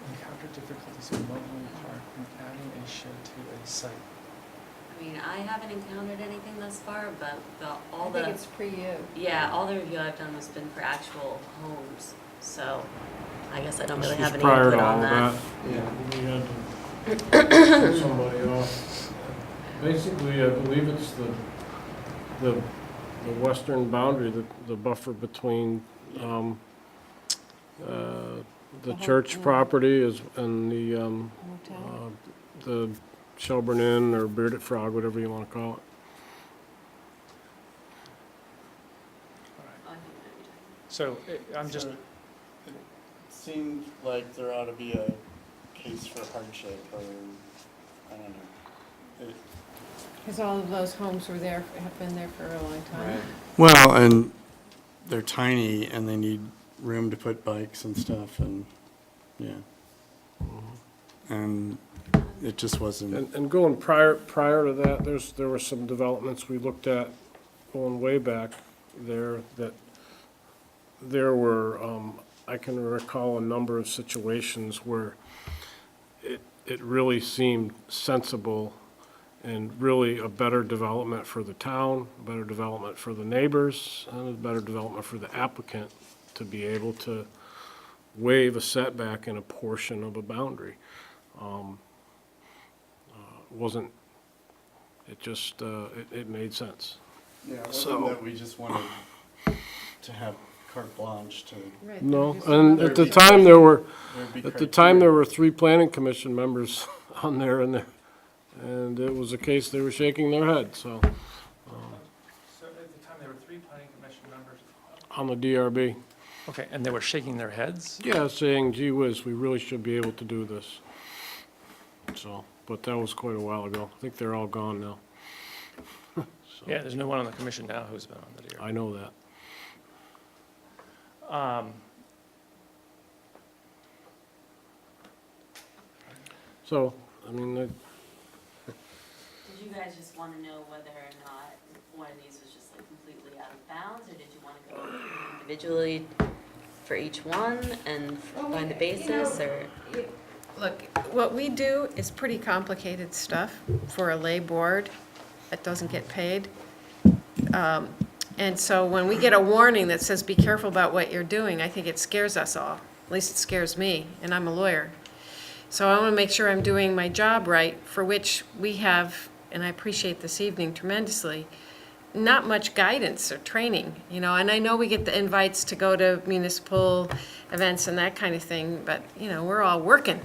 Encountered difficulties with mobile home park and adding a shed to a site. I mean, I haven't encountered anything thus far, but I think it's pre-you. yeah, all the review I've done has been for actual homes, so I guess I don't really This was have any prior input to on all that. that. We had to put somebody off. Basically, I believe it's the western boundary, the buffer between the church property and the Shelburne Inn or Bearded Frog, whatever you want to call it. I think I know what you're talking So I'm just, So, it seemed like there ought to be a case for hardship, or, I don't know. Because all of those homes were there, have been there for a long time. Well, and they're tiny and they need room to put bikes and stuff and, yeah. And it just wasn't, And going prior to that, there were some developments we looked at going way back there that there were, I can recall a number of situations where it really seemed sensible and really a better development for the town, a better development for the neighbors, and a better development for the applicant to be able to waive a setback in a portion of a boundary. Wasn't, it just, it made sense. Yeah, it So- wasn't that we just wanted to have carte blanche to, Right, No, there's and another at the big- time, there were, there'd be at the time, there criteria. were 3 planning commission members on there, and it was a case they were shaking their head, so, so at the time there were 3 planning commission members. on the DRB. Okay, and they were shaking their heads? Yeah, saying, gee whiz, we really should be able to do this. So, but that was quite a while ago. I think they're all gone now. So, Yeah, there's no one on the commission now who's been on the DRB. I know that. So, I mean, Did you guys just want to know whether or not one of these was just like completely out of bounds, or did you want to go individually for each one and find the basis, or? Look, what we do is pretty complicated stuff for a lay board that doesn't get paid. And so when we get a warning that says, be careful about what you're doing, I think it scares us all. At least it scares me, and I'm a lawyer. So I want to make sure I'm doing my job right, for which we have, and I appreciate this evening tremendously, not much guidance or training, you know, and I know we get the invites to go to municipal events and that kind of thing, but, you know, we're all working.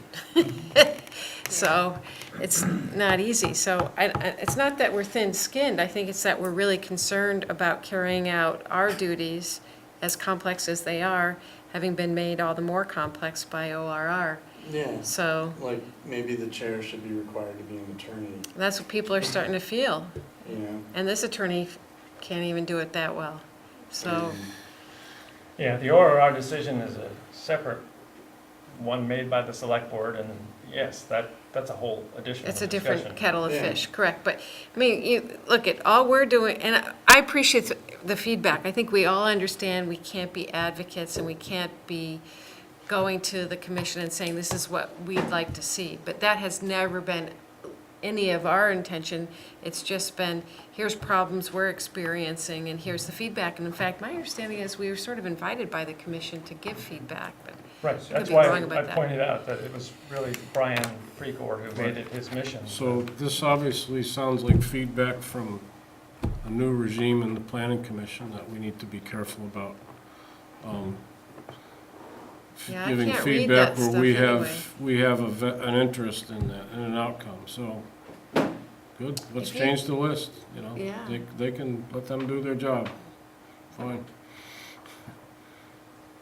So it's not easy. So it's not that we're thin-skinned. I think it's that we're really concerned about carrying out our duties, as complex as they are, having been made all the more complex by ORR. Yeah. So Like, maybe the chair should be required to be an attorney, that's what people are starting to feel. you know? And this attorney can't even do it that well. So, Yeah, the ORR decision is a separate one made by the select board, and yes, that's a whole additional it's a discussion. different kettle of Yeah. fish, correct. But, I mean, you, look at, all we're doing, and I appreciate the feedback. I think we all understand we can't be advocates and we can't be going to the commission and saying, this is what we'd like to see. But that has never been any of our intention. It's just been, here's problems we're experiencing and here's the feedback. And in fact, my understanding is we were sort of invited by the commission to give feedback, but Right, could that's be why wrong about I that. pointed out that it was really Brian Precor who made it his mission. So this obviously sounds like feedback from a new regime in the planning commission that we need to be careful about. Yeah, I Giving can't read feedback that where stuff we anyway. have an interest in that, in an outcome, so, good, let's If you- change the list, you know? Yeah. They can, let them do their job, fine.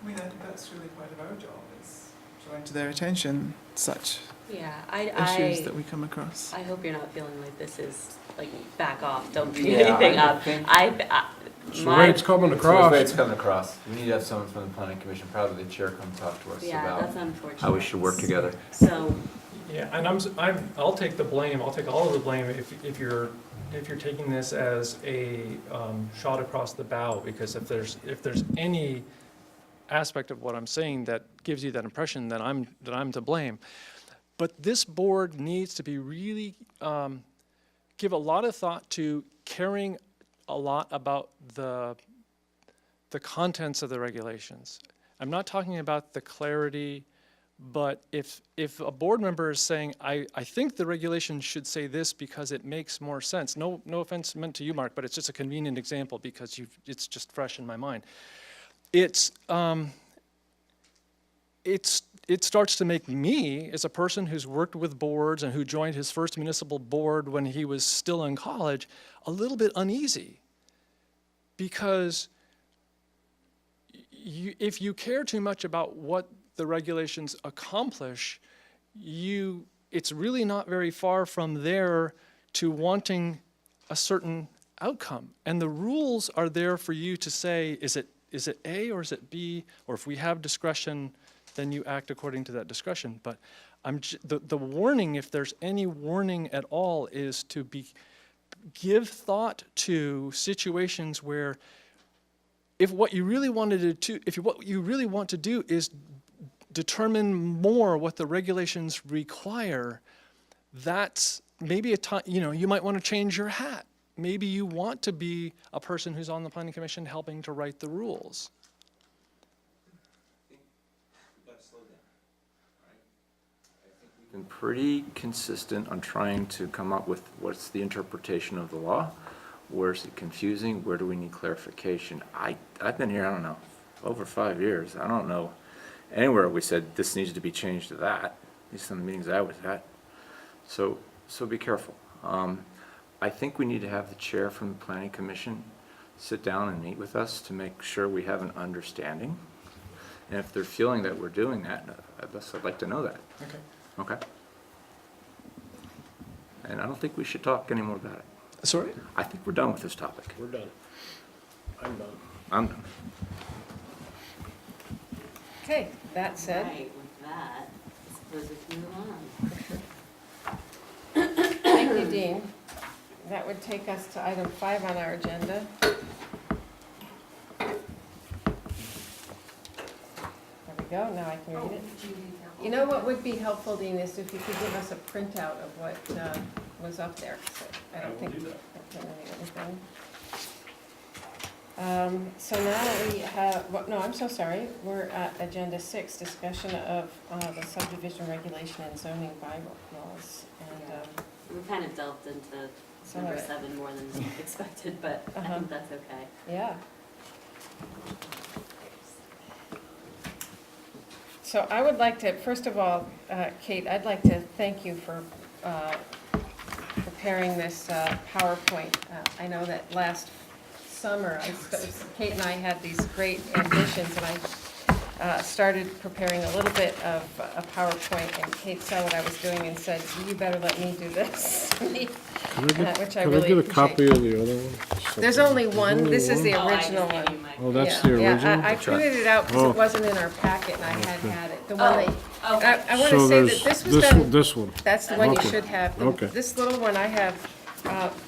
I mean, I think that's really part of our job, is drawing to their attention such Yeah, issues that we come across. I hope you're not feeling like this is, like, back off, don't bring Yeah, anything I up. think- It's the way it's coming So the across. way it's coming across, we need to have someone from the planning commission, probably the chair, come talk to us Yeah, that's about unfortunate. how we should work together. So, Yeah, and I'll take the blame, I'll take all of the blame if you're taking this as a shot across the bow, because if there's any aspect of what I'm saying that gives you that impression that I'm to blame. But this board needs to be really, give a lot of thought to caring a lot about the contents of the regulations. I'm not talking about the clarity, but if a board member is saying, I think the regulation should say this because it makes more sense, no offense meant to you, Mark, but it's just a convenient example because it's just fresh in my mind. It starts to make me, as a person who's worked with boards and who joined his first municipal board when he was still in college, a little bit uneasy. Because if you care too much about what the regulations accomplish, it's really not very far from there to wanting a certain outcome. And the rules are there for you to say, is it A or is it B? Or if we have discretion, then you act according to that discretion. But the warning, if there's any warning at all, is to give thought to situations where if what you really want to do is determine more what the regulations require, that's maybe a time, you might want to change your hat. Maybe you want to be a person who's on the planning commission helping to write the rules. Been pretty consistent on trying to come up with what's the interpretation of the law, where's it confusing, where do we need clarification. I've been here, I don't know, over 5 years. I don't know anywhere we said this needs to be changed to that, at least in the meetings I was at. So be careful. I think we need to have the chair from the planning commission sit down and meet with us to make sure we have an understanding. And if they're feeling that we're doing that, I'd like to know that. Okay. Okay. And I don't think we should talk anymore about it. Sorry? I think we're done with this topic. We're done. I'm done. I'm done. Okay, that said, right, with that, I suppose we can move on. thank you, Dean. That would take us to item 5 on our agenda. There we go, now I can read it. You know what would be helpful, Dean, is if you could give us a printout of what was up there. So I don't think I can read anything. So now we have, well, no, I'm so sorry. We're at agenda 6, discussion of the subdivision regulation and zoning bylaws. And We kind of delved into some number of it. 7 more than expected, but I Uh-huh. think that's okay. Yeah. So I would like to, first of all, Kate, I'd like to thank you for preparing this PowerPoint. I know that last summer, Kate and I had these great ambitions, and I started preparing a little bit of a PowerPoint, and Kate saw what I was doing and said, you better let me do this, which I really Can I get a appreciate. copy of the other one? There's only one, this is the Oh, I original just gave one. you my- Oh, that's Yeah, the yeah, original? I printed it out because Oh. it wasn't in our packet, and I had it. The one that, Oh, okay. I want So to say there's that this was done, this one. that's the one you Okay. should have. Okay. This little one I have,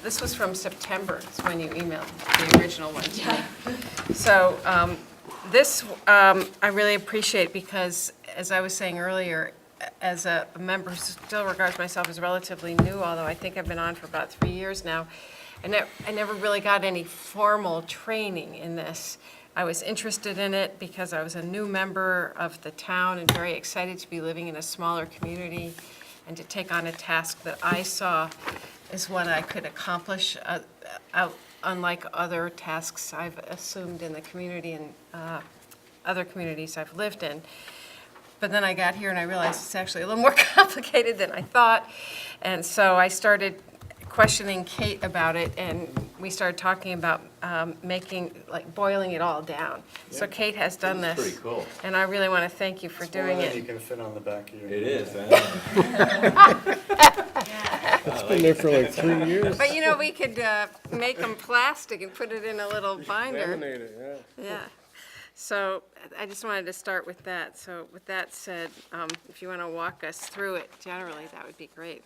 this was from September, is when you emailed the original one to me. So, this, I really appreciate because, as I was saying earlier, as a member who still regards myself as relatively new, although I think I've been on for about 3 years now, I never really got any formal training in this. I was interested in it because I was a new member of the town and very excited to be living in a smaller community and to take on a task that I saw as what I could accomplish, unlike other tasks I've assumed in the community and other communities I've lived in. But then I got here and I realized it's actually a little more complicated than I thought. And so I started questioning Kate about it, and we started talking about boiling it all down. So Kate has done this. Pretty cool. And I really want to thank you for doing You it. can fit on the back of your. It is, It's been there for like 3 years. But we could make them plastic and put it in a little binder. Laminate it, yeah. Yeah. So I just wanted to start with that. So with that said, if you want to walk us through it generally, that would be great.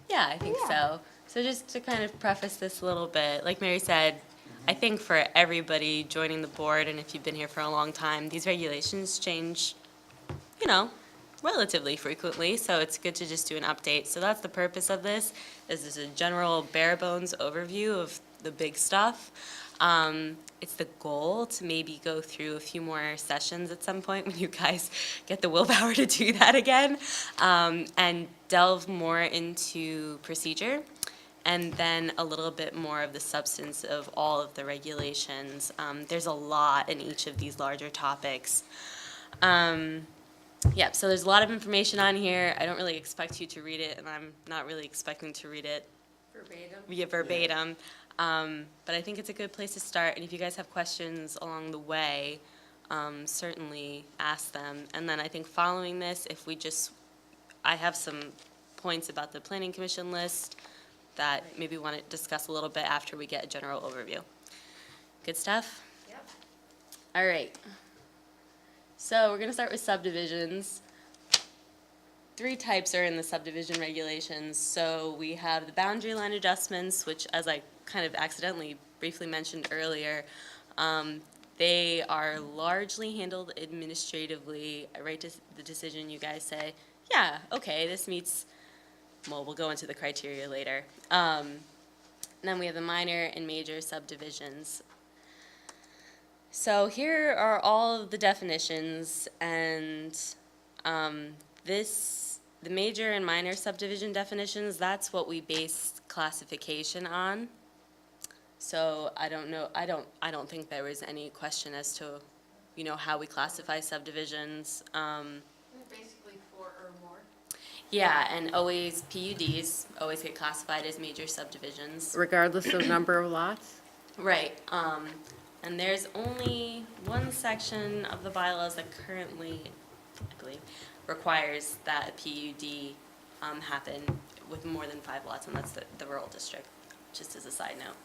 Yeah, I think so. So just to kind of preface this a little bit, like Mary said, I think for everybody joining the board, and if you've been here for a long time, these regulations change, relatively frequently, so it's good to just do an update. So that's the purpose of this, is a general bare bones overview of the big stuff. It's the goal to maybe go through a few more sessions at some point when you guys get the willpower to do that again, and delve more into procedure, and then a little bit more of the substance of all of the regulations. There's a lot in each of these larger topics. So there's a lot of information on here. I don't really expect you to read it, and I'm not really expecting to read it verbatim. But I think it's a good place to start, and if you guys have questions along the way, certainly ask them. And then I think following this, I have some points about the Planning Commission list that maybe want to discuss a little bit after we get a general overview. Good stuff? Yep. All right. So we're going to start with subdivisions. 3 types are in the subdivision regulations. So we have the boundary line adjustments, which, as I kind of accidentally briefly mentioned earlier, they are largely handled administratively. I write the decision, you guys say, yeah, okay, this meets, well, we'll go into the criteria later. And then we have the minor and major subdivisions. So here are all of the definitions, and the major and minor subdivision definitions, that's what we base classification on. So I don't think there was any question as to, how we classify subdivisions. Basically 4 or more. Yeah, and always PUDs always get classified as major subdivisions. Regardless of number of lots? Right, and there's only one section of the bylaws that currently, I believe, requires that a PUD happen with more than 5 lots, and that's the rural district, just as a side note.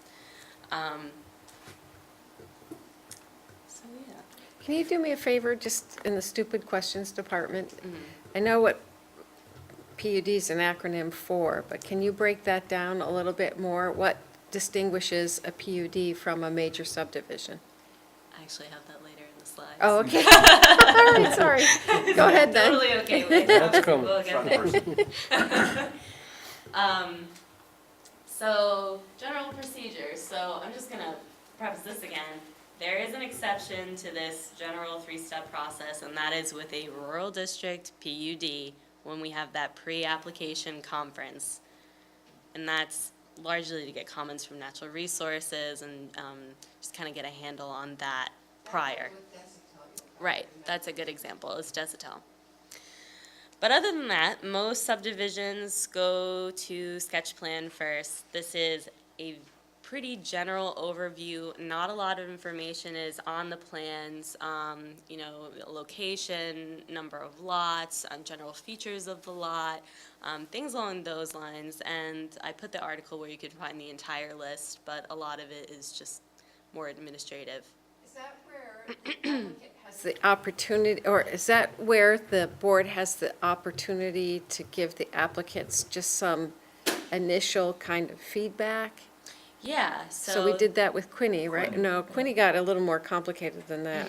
So, yeah. Can you do me a favor, just in the stupid questions department? I know what PUD is an acronym for, but can you break that down a little bit more? What distinguishes a PUD from a major subdivision? I actually have that later in the slides. Oh, okay. All right, sorry. Go ahead then. Totally okay with it. That's coming. We'll get there. So, general procedures. So I'm just going to preface this again. There is an exception to this general 3-step process, and that is with a rural district PUD when we have that pre-application conference. And that's largely to get comments from natural resources and just kind of get a handle on that prior. Right, that's a good example, is Desatel. But other than that, most subdivisions go to sketch plan first. This is a pretty general overview. Not a lot of information is on the plans, you know, location, number of lots, general features of the lot, things along those lines. And I put the article where you could find the entire list, but a lot of it is just more administrative. Is that where the applicant has the opportunity, or is that where the board has the opportunity to give the applicants just some initial kind of feedback? Yeah, So we did that with Quinny, right? No, Quinny got a little more complicated than that.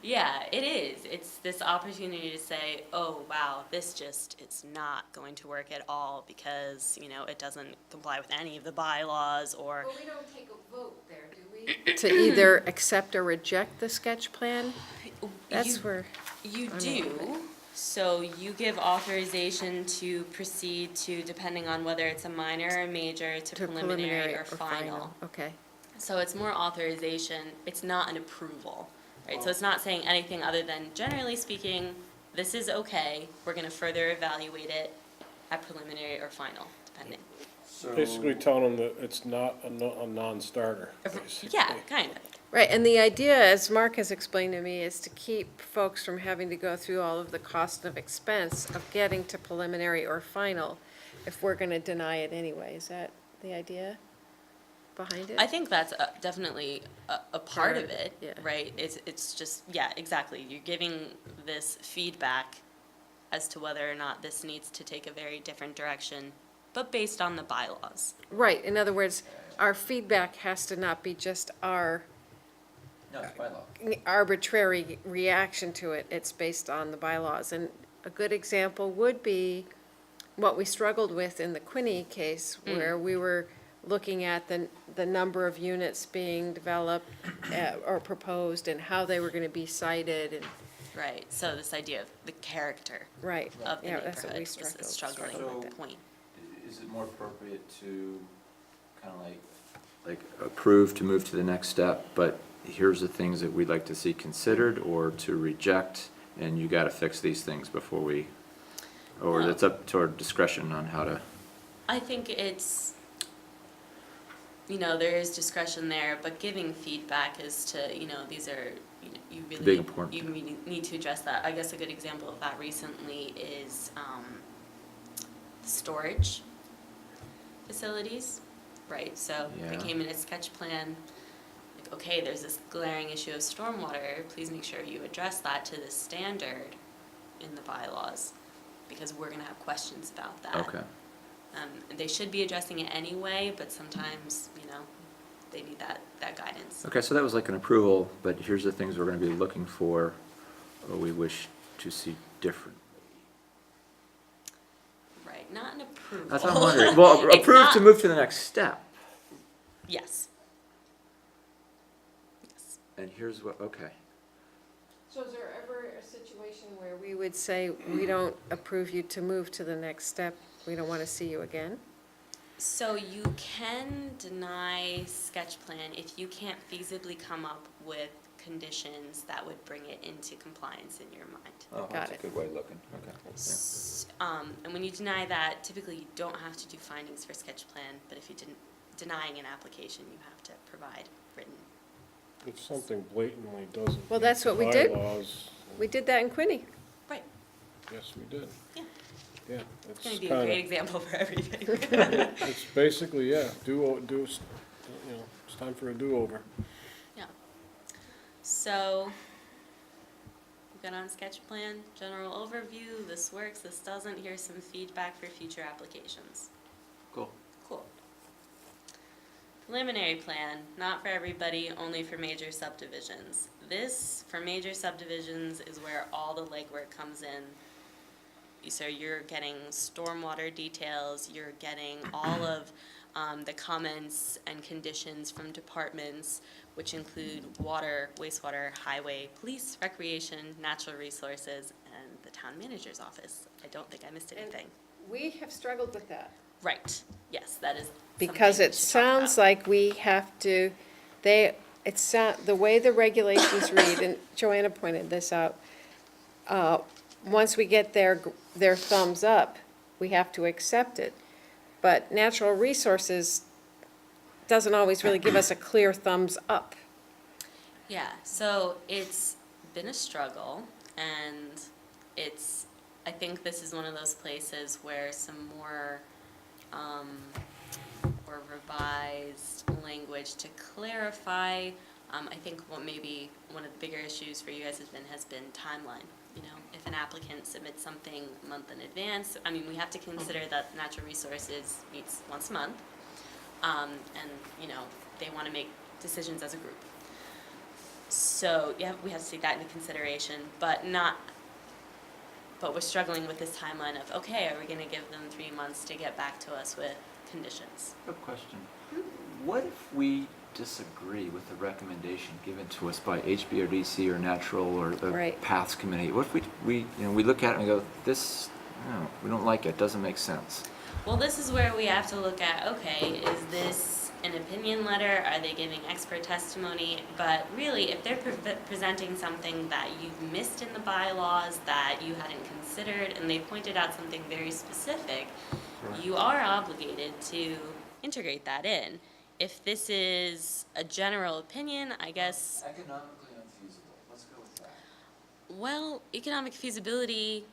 Yeah, it is. It's this opportunity to say, oh, wow, this just is not going to work at all because, you know, it doesn't comply with any of the bylaws or. But we don't take a vote there, do we? To either accept or reject the sketch plan? That's where. You I'm do. So you give authorization to proceed to, depending on whether it's a minor or a major, to preliminary or final. Okay. So it's more authorization, it's not an approval, right? So it's not saying anything other than, generally speaking, this is okay, we're gonna further evaluate it at preliminary or final, depending. So. Basically telling them that it's not a non-starter, basically. Yeah, kind of. Right, and the idea, as Mark has explained to me, is to keep folks from having to go through all of the cost of expense of getting to preliminary or final if we're gonna deny it anyway. Is that the idea behind it? I think that's definitely a part of it, Yeah. right? It's just, yeah, exactly. You're giving this feedback as to whether or not this needs to take a very different direction, but based on the bylaws. Right, in other words, our feedback has to not be just our No, it's bylaw. arbitrary reaction to it, it's based on the bylaws. And a good example would be what we struggled with in the Quinny case, where we were looking at the number of units being developed or proposed and how they were gonna be cited, and, Right, so this idea of the character right. of the Yeah, that's what neighborhood we was struggled a struggling So- point. Is it more appropriate to kind of like approve to move to the next step, but here's the things that we'd like to see considered, or to reject, and you gotta fix these things before we, or No. that's up to our discretion on how to, I think it's, you know, there is discretion there, but giving feedback as to, you know, these are, you know, you really. Big important. You need to address that. I guess a good example of that recently is, storage facilities, right? So they Yeah. came in a sketch plan, like, okay, there's this glaring issue of stormwater, please make sure you address that to the standard in the bylaws, because we're gonna have questions about that. okay. They should be addressing it anyway, but sometimes, you know, they need that guidance. Okay, so that was like an approval, but here's the things we're gonna be looking for, or we wish to see different. Right, not an approval. That's what I'm wondering. Well, It's approve to not- move to the next step, Yes. Yes. and here's what, okay. So is there ever a situation where we would say, we don't approve you to move to the next step, we don't want to see you again? So you can deny sketch plan if you can't feasibly come up with conditions that would bring it into compliance in your mind. Oh, Got that's a it. good way of looking, okay. And when you deny that, typically you don't have to do findings for sketch plan, but if you didn't, denying an application, you have to provide written. If something blatantly doesn't. Well, meet that's the what we did. bylaws, We did that in Quinny. Right. yes, we did. Yeah. Yeah, It's gonna it's be a great kinda, example for everything. it's basically, yeah, you know, it's time for a do-over. Yeah. So, we've got on sketch plan, general overview, this works, this doesn't, here's some feedback for future applications. Cool. Cool. Preliminary plan, not for everybody, only for major subdivisions. This, for major subdivisions, is where all the legwork comes in. So you're getting stormwater details, you're getting all of the comments and conditions from departments, which include water, wastewater, highway, police, recreation, natural resources, and the town manager's office. I don't think I missed anything. We have struggled with that. Right, yes, that is Because something we it should talk sounds about. like we have to, they it's, the way the regulations read, and Joanna pointed this out, once we get their thumbs up, we have to accept it. But natural resources doesn't always really give us a clear thumbs up. Yeah, so it's been a struggle, and I think this is one of those places where some more, or revised language to clarify. I think what maybe one of the bigger issues for you guys has been timeline. You know, if an applicant submits something a month in advance, I mean, we have to consider that Natural Resources meets once a month, and, you know, they want to make decisions as a group. So, yeah, we have to take that into consideration, but we're struggling with this timeline of, okay, are we going to give them 3 months to get back to us with conditions? Good question. What if we disagree with the recommendation given to us by HBRDC or Natural or the Right. Paths Committee? What if we look at it and go, this, no, we don't like it, doesn't make sense. Well, this is where we have to look at, okay, is this an opinion letter? Are they giving expert testimony? But really, if they're presenting something that you've missed in the bylaws, that you hadn't considered, and they pointed out something very specific, you are obligated to integrate that in. If this is a general opinion, I guess, Economically unfeasible, let's go with that. well, economic feasibility,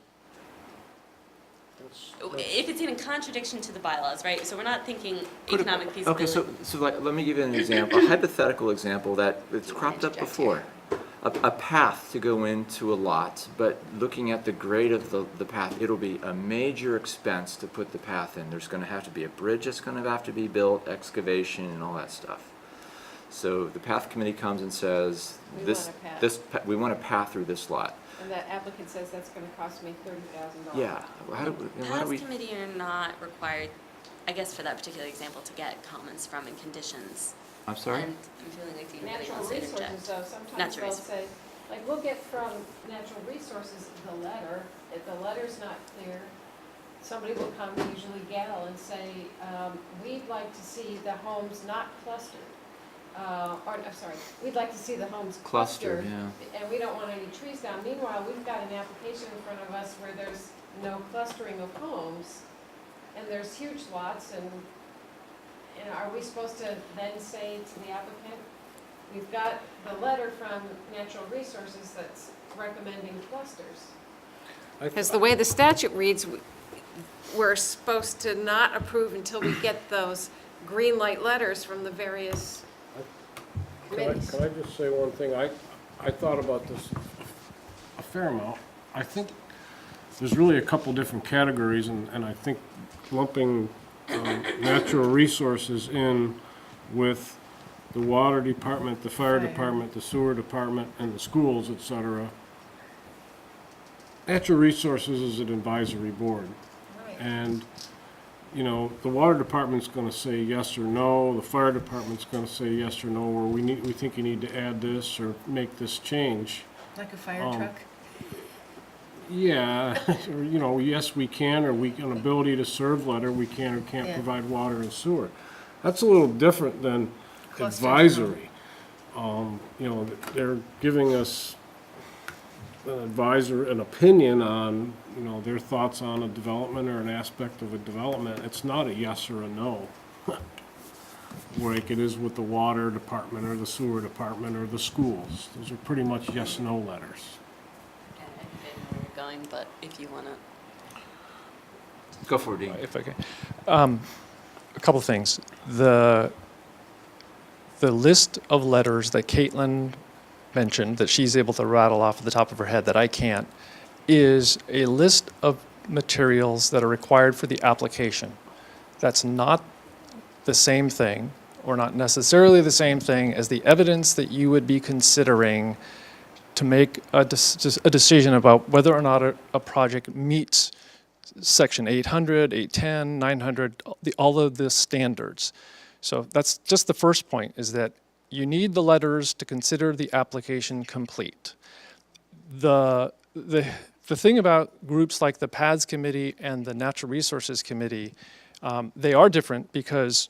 if it's in contradiction to the bylaws, right? So we're not thinking economic feasibility. Okay, so like, let me give you an example, a hypothetical example that it's cropped up before. A path to go into a lot, but looking at the grade of the path, it'll be a major expense to put the path in. There's gonna have to be a bridge that's gonna have to be built, excavation and all that stuff. So the path committee comes and says, We this, want a path. this, we want a path through this lot. And that applicant says that's gonna cost me $30,000. Yeah, how do Paths we? committee are not required, I guess for that particular example, to get comments from and conditions. I'm sorry? And I'm feeling like anybody Natural wants to resources, interject. though, sometimes Natural they'll resources. say, like, we'll get from natural resources the letter, if the letter's not clear, somebody will come, usually Gal, and say, we'd like to see the homes not clustered. We'd like to see the homes Clustered, clustered, yeah. and we don't want any trees down. Meanwhile, we've got an application in front of us where there's no clustering of homes, and there's huge lots, and are we supposed to then say to the applicant, we've got the letter from Natural Resources that's recommending clusters? Because the way the statute reads, we're supposed to not approve until we get those green light letters from the various committees. Can I just say one thing? I thought about this a fair amount. I think there's really a couple different categories, and I think lumping natural resources in with the water department, the fire department, the sewer department, and the schools, et cetera. Natural resources is an advisory board. Right. And, you know, the water department's gonna say yes or no, the fire department's gonna say yes or no, or we think you need to add this or make this change. Like a fire truck? Yeah, or, you know, yes, we can, or an ability to serve letter, we can or can't Yeah. provide water and sewer. That's a little different than Clusters. advisory. You know, they're giving us an opinion on, you know, their thoughts on a development or an aspect of a development. It's not a yes or a no, like it is with the water department or the sewer department or the schools. Those are pretty much yes/no letters. I think where you're going, but if you want to. Go for it, Dean. If I can. A couple of things. The list of letters that Caitlin mentioned, that she's able to rattle off at the top of her head that I can't, is a list of materials that are required for the application. That's not the same thing, or not necessarily the same thing as the evidence that you would be considering to make a decision about whether or not a project meets Section 800, 810, 900, all of the standards. So that's just the first point, is that you need the letters to consider the application complete. The thing about groups like the PADS Committee and the Natural Resources Committee, they are different because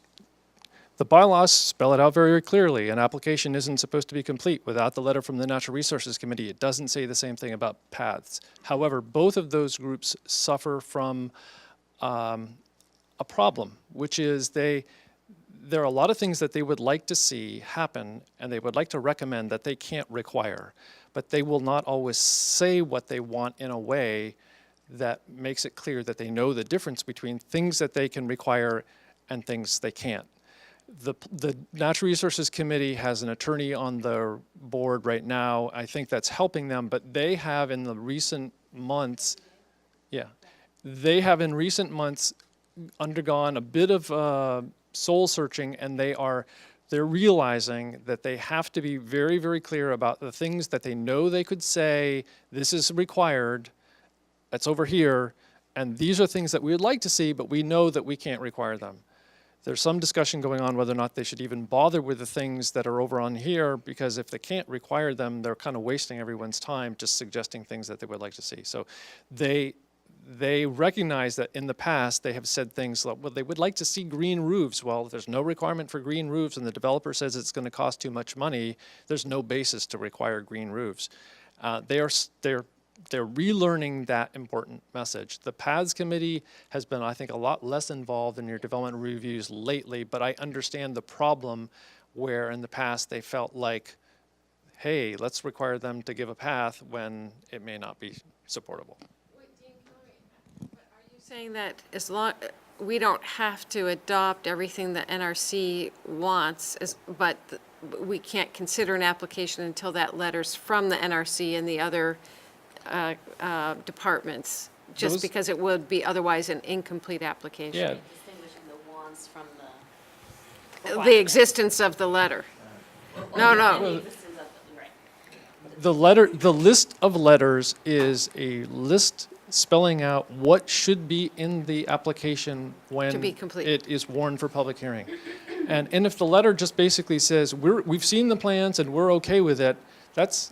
The bylaws spell it out very clearly. An application isn't supposed to be complete without the letter from the Natural Resources Committee. It doesn't say the same thing about paths. However, both of those groups suffer from a problem, which is there are a lot of things that they would like to see happen and they would like to recommend that they can't require, but they will not always say what they want in a way that makes it clear that they know the difference between things that they can require and things they can't. The Natural Resources Committee has an attorney on their board right now. I think that's helping them, but they have in the recent months, they have in recent months undergone a bit of soul searching, and they're realizing that they have to be very, very clear about the things that they know they could say, this is required, that's over here, and these are things that we would like to see, but we know that we can't require them. There's some discussion going on whether or not they should even bother with the things that are over on here, because if they can't require them, they're kind of wasting everyone's time just suggesting things that they would like to see. So they recognize that in the past they have said things like, well, they would like to see green roofs. Well, there's no requirement for green roofs and the developer says it's going to cost too much money. There's no basis to require green roofs. They're relearning that important message. The PADS committee has been, I think, a lot less involved in your development reviews lately, but I understand the problem where in the past they felt like, hey, let's require them to give a path when it may not be supportable. Saying that as long, we don't have to adopt everything the NRC wants, but we can't consider an application until that letter's from the NRC and the other departments, just because it would be otherwise an incomplete application. Yeah. Distinguishing the wants from The existence of the letter. No. right. The list of letters is a list spelling out what should be in the application when To be complete. it is warned for public hearing. And if the letter just basically says, we've seen the plans and we're okay with it, that's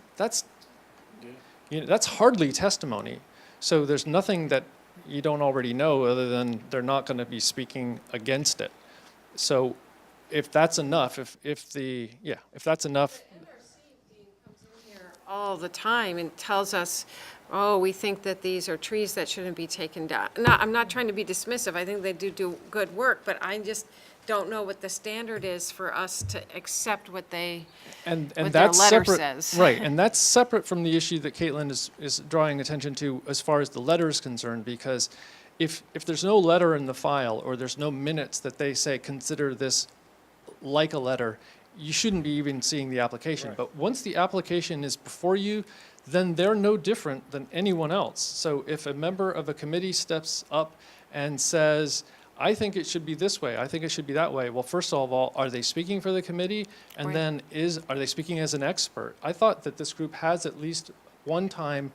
hardly testimony. So there's nothing that you don't already know other than they're not going to be speaking against it. So if that's enough, if that's enough. All the time and tells us, oh, we think that these are trees that shouldn't be taken down. No, I'm not trying to be dismissive. I think they do good work, but I just don't know what the standard is for us to accept what they, And what their that's letter separate, says. right? And that's separate from the issue that Caitlin is drawing attention to as far as the letter is concerned. Because if there's no letter in the file or there's no minutes that they say consider this like a letter, you shouldn't be even seeing the application. Right. But once the application is before you, then they're no different than anyone else. So if a member of a committee steps up and says, I think it should be this way, I think it should be that way. Well, first of all, are they speaking for the committee? And Right. then are they speaking as an expert? I thought that this group has at least one time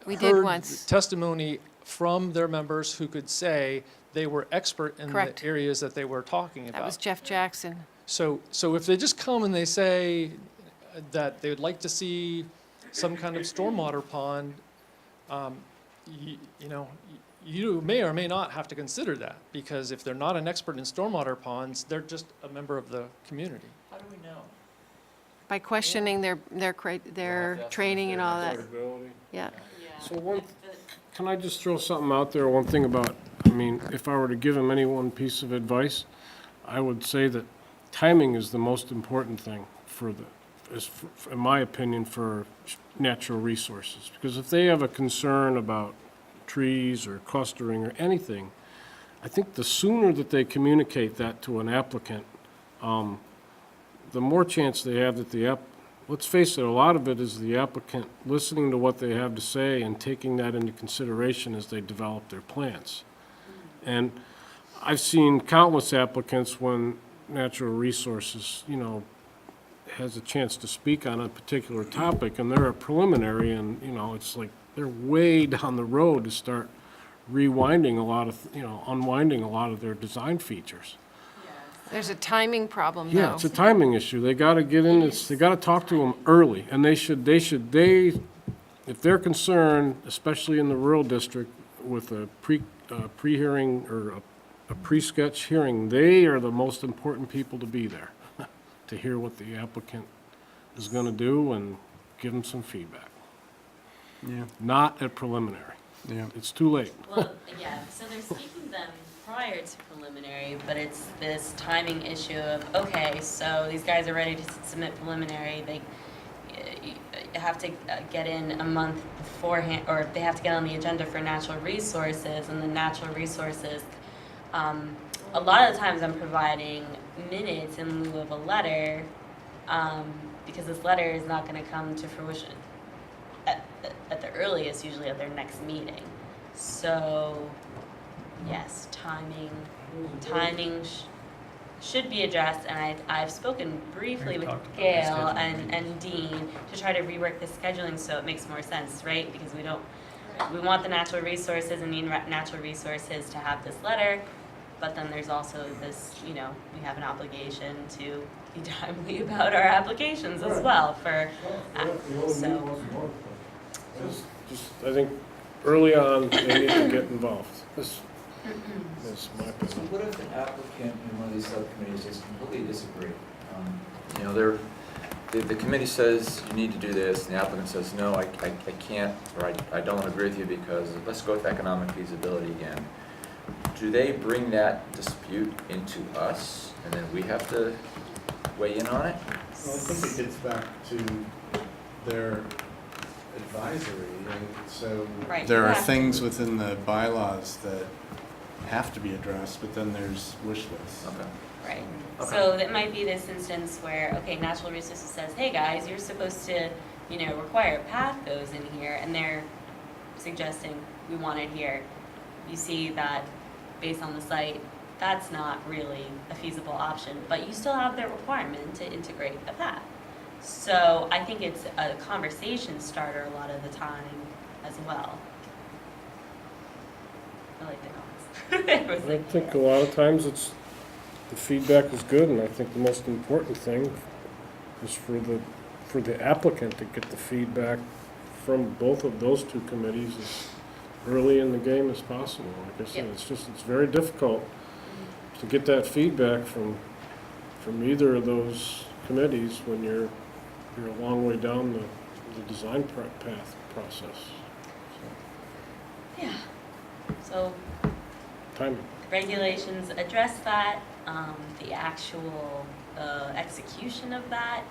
We did heard once. testimony from their members who could say they were expert in Correct. the areas that they were talking about. That was Jeff Jackson. So if they just come and they say that they would like to see some kind of stormwater pond, you may or may not have to consider that, because if they're not an expert in stormwater ponds, they're just a member of the community. How do we know? By questioning their training and all that, Credibility. yeah. So can I just throw something out there, one thing about, if I were to give him any one piece of advice, I would say that timing is the most important thing in my opinion, for natural resources. Because if they have a concern about trees or clustering or anything, I think the sooner that they communicate that to an applicant, the more chance they have that let's face it, a lot of it is the applicant listening to what they have to say and taking that into consideration as they develop their plans. And I've seen countless applicants when natural resources, has a chance to speak on a particular topic, and they're a preliminary, and, it's like they're way down the road to start unwinding a lot of their design featers. There's a timing problem, though. Yeah, it's a timing issue. They gotta get in, they gotta talk to them early, and if they're concerned, especially in the rural district, with a pre-hearing or a pre-sketch hearing, they are the most important people to be there, to hear what the applicant is gonna do and give them some feedback. Yeah, Not at preliminary. yeah. It's too late. Well, yeah, so they're speaking to them prior to preliminary, but it's this timing issue of, okay, so these guys are ready to submit preliminary, they you have to get in a month beforehand, or they have to get on the agenda for natural resources, and the natural resources, a lot of the times I'm providing minutes in lieu of a letter, because this letter is not gonna come to fruition at the earliest, usually at their next meeting. So, yes, timing should be addressed, and I've spoken briefly with Gail and Dean to try to rework the scheduling so it makes more sense, right? Because we want the natural resources and need natural resources to have this letter, but then there's also this, we have an obligation to be timely about our applications as well for, so. Just, I think, early on, they need to get involved. This is my So opinion. what if an applicant in one of these subcommittees just completely disagree? The committee says you need to do this, and the applicant says, no, I can't, or I don't agree with you because, let's go with economic feasibility again. Do they bring that dispute into us, and then we have to weigh in on it? Well, I think it gets back to their advisory, and so. Right. There are Yeah. things within the bylaws that have to be addressed, but then there's wish lists. Okay. Right, Okay. so that might be this instance where, okay, natural resources says, hey guys, you're supposed to, require a path goes in here, and they're suggesting we want it here. You see that based on the site, that's not really a feasible option, but you still have the requirement to integrate a path. So I think it's a conversation starter a lot of the time as well. I like the comments. I think a lot of times the feedback is good, and I think the most important thing is for the applicant to get the feedback from both of those two committees as early in the game as possible. Like I said, Yep. it's very difficult to get that feedback from either of those committees when you're a long way down the design path process. Yeah, so Timing. regulations address that, the actual execution of that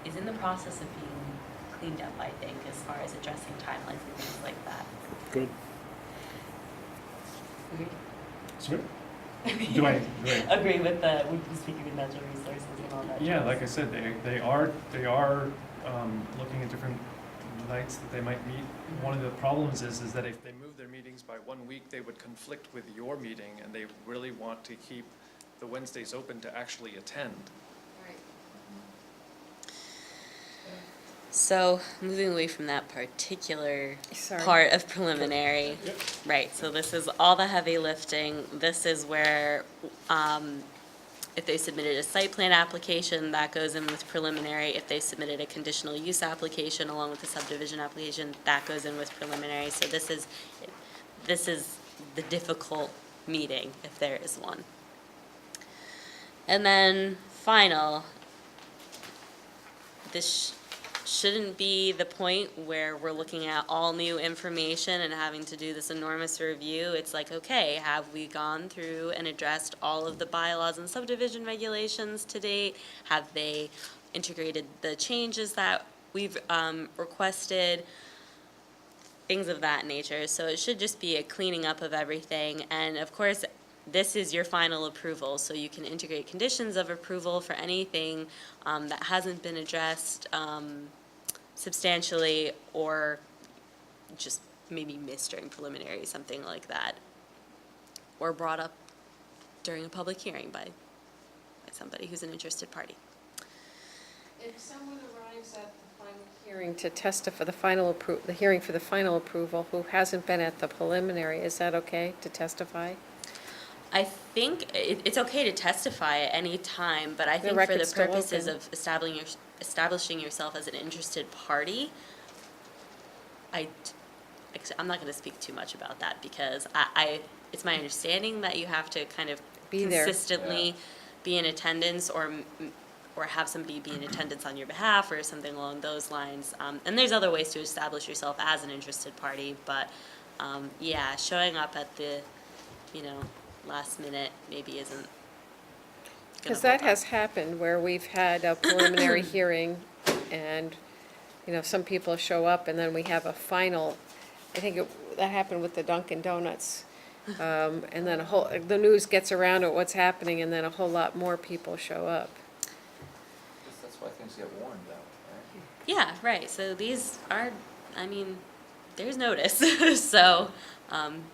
is in the process of being cleaned up, I think, as far as addressing timelines and things like that. Good. Sorry? Do I? Agree with we've been speaking with natural resources and all that. Yeah, like I said, they are looking at different nights that they might meet. One of the problems is that if they move their meetings by 1 week, they would conflict with your meeting, and they really want to keep the Wednesdays open to actually attend. So, moving away from that particular Sorry. part of preliminary, right, so this is all the heavy lifting. This is where, if they submitted a site plan application, that goes in with preliminary. If they submitted a conditional use application along with the subdivision application, that goes in with preliminary. So this is the difficult meeting, if there is one. And then final, this shouldn't be the point where we're looking at all new information and having to do this enormous review. It's like, okay, have we gone through and addressed all of the bylaws and subdivision regulations to date? Have they integrated the changes that we've requested? Things of that nature. So it should just be a cleaning up of everything. And of course, this is your final approval, so you can integrate conditions of approval for anything that hasn't been addressed substantially, or just maybe missed during preliminary, something like that, or brought up during a public hearing by somebody who's an interested party. If someone arrives at the final hearing to testify, the hearing for the final approval, who hasn't been at the preliminary, is that okay to testify? I think it's okay to testify at any time, but I think for the record's still purposes open. of establishing yourself as an interested party, I actually, I'm not gonna speak too much about that, because it's my understanding that you have to kind of Be there. consistently be in attendance, or have somebody be in attendance on your behalf, or something along those lines. And there's other ways to establish yourself as an interested party, but, yeah, showing up at the, last minute maybe isn't gonna Because hold that up. has happened where we've had a preliminary hearing and, some people show up and then we have a final. I think that happened with the Dunkin' Donuts. And then the news gets around at what's happening and then a whole lot more people show up. That's why things get warned though, right? Yeah, right, so these are, there's notice, so,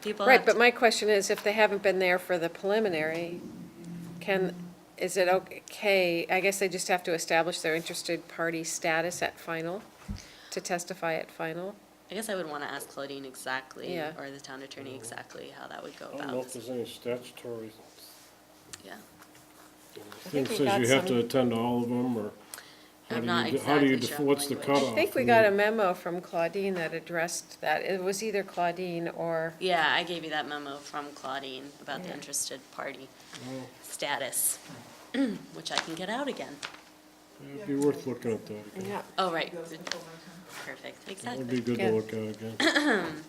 people have Right, but my question is, if they haven't been there for the preliminary, is it okay, I guess they just have to establish their interested party status at final, to testify at final? I guess I would wanna ask Claudine exactly, Yeah. or the town attorney exactly how that would go I don't know if about, there's any statutory yeah. thing we says got you have to some- attend all of them, or I'm not how do you, exactly sure on what's the language. cutoff? I think we got a memo from Claudine that addressed that. It was either Claudine or, Yeah, I gave you that memo from Claudine about the Yeah. interested party Oh, status, which I can get out again. it'd be worth looking at that again. yeah. Oh, right, That's the full motion. perfect, That would be exactly. good Yeah. to look at again.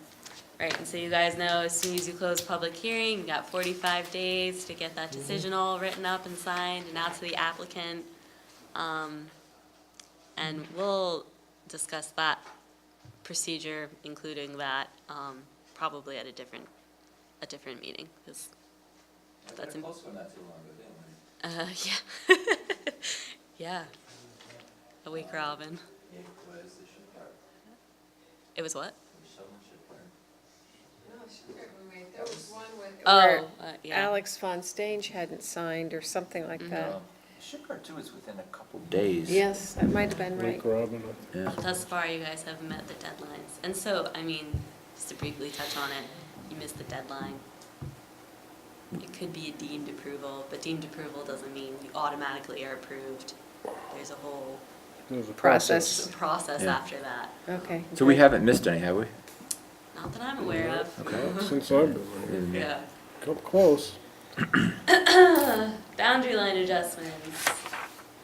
Right, and so you guys know, as soon as you close public hearing, you got 45 days to get that decision all written up and signed and out to the applicant. And we'll discuss that procedure, including that, probably at a different meeting, because that's, Close one not too long ago, didn't we? yeah. Yeah. A week, Robin. Yeah, was the shipyard, It was what? the Shelburne shipyard. There was one with. Oh, yeah. Alex Von Stange hadn't signed or something like that. The shipyard too is within a couple days. Yes, that might have been right. Lake Robin, Yeah. Thus far, you guys have met the deadlines. And so, just to briefly touch on it, you missed the deadline. It could be a deemed approval, but deemed approval doesn't mean you automatically are approved. There's a whole there's a Process. process Yeah. after that. Okay. So we good. haven't missed any, have we? Not that I'm aware of. Okay. Since I've been there. Yeah. Come close. Boundary line adjustments.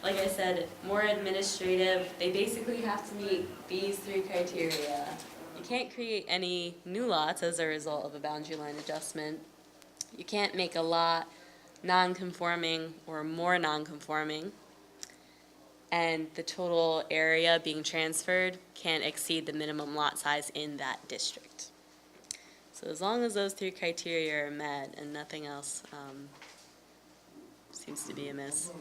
Like I said, more administrative. They basically have to meet these 3 criteria. You can't create any new lots as a result of a boundary line adjustment. You can't make a lot non-conforming or more non-conforming. And the total area being transferred can't exceed the minimum lot size in that district. So as long as those 3 criteria are met and nothing else seems to be amiss.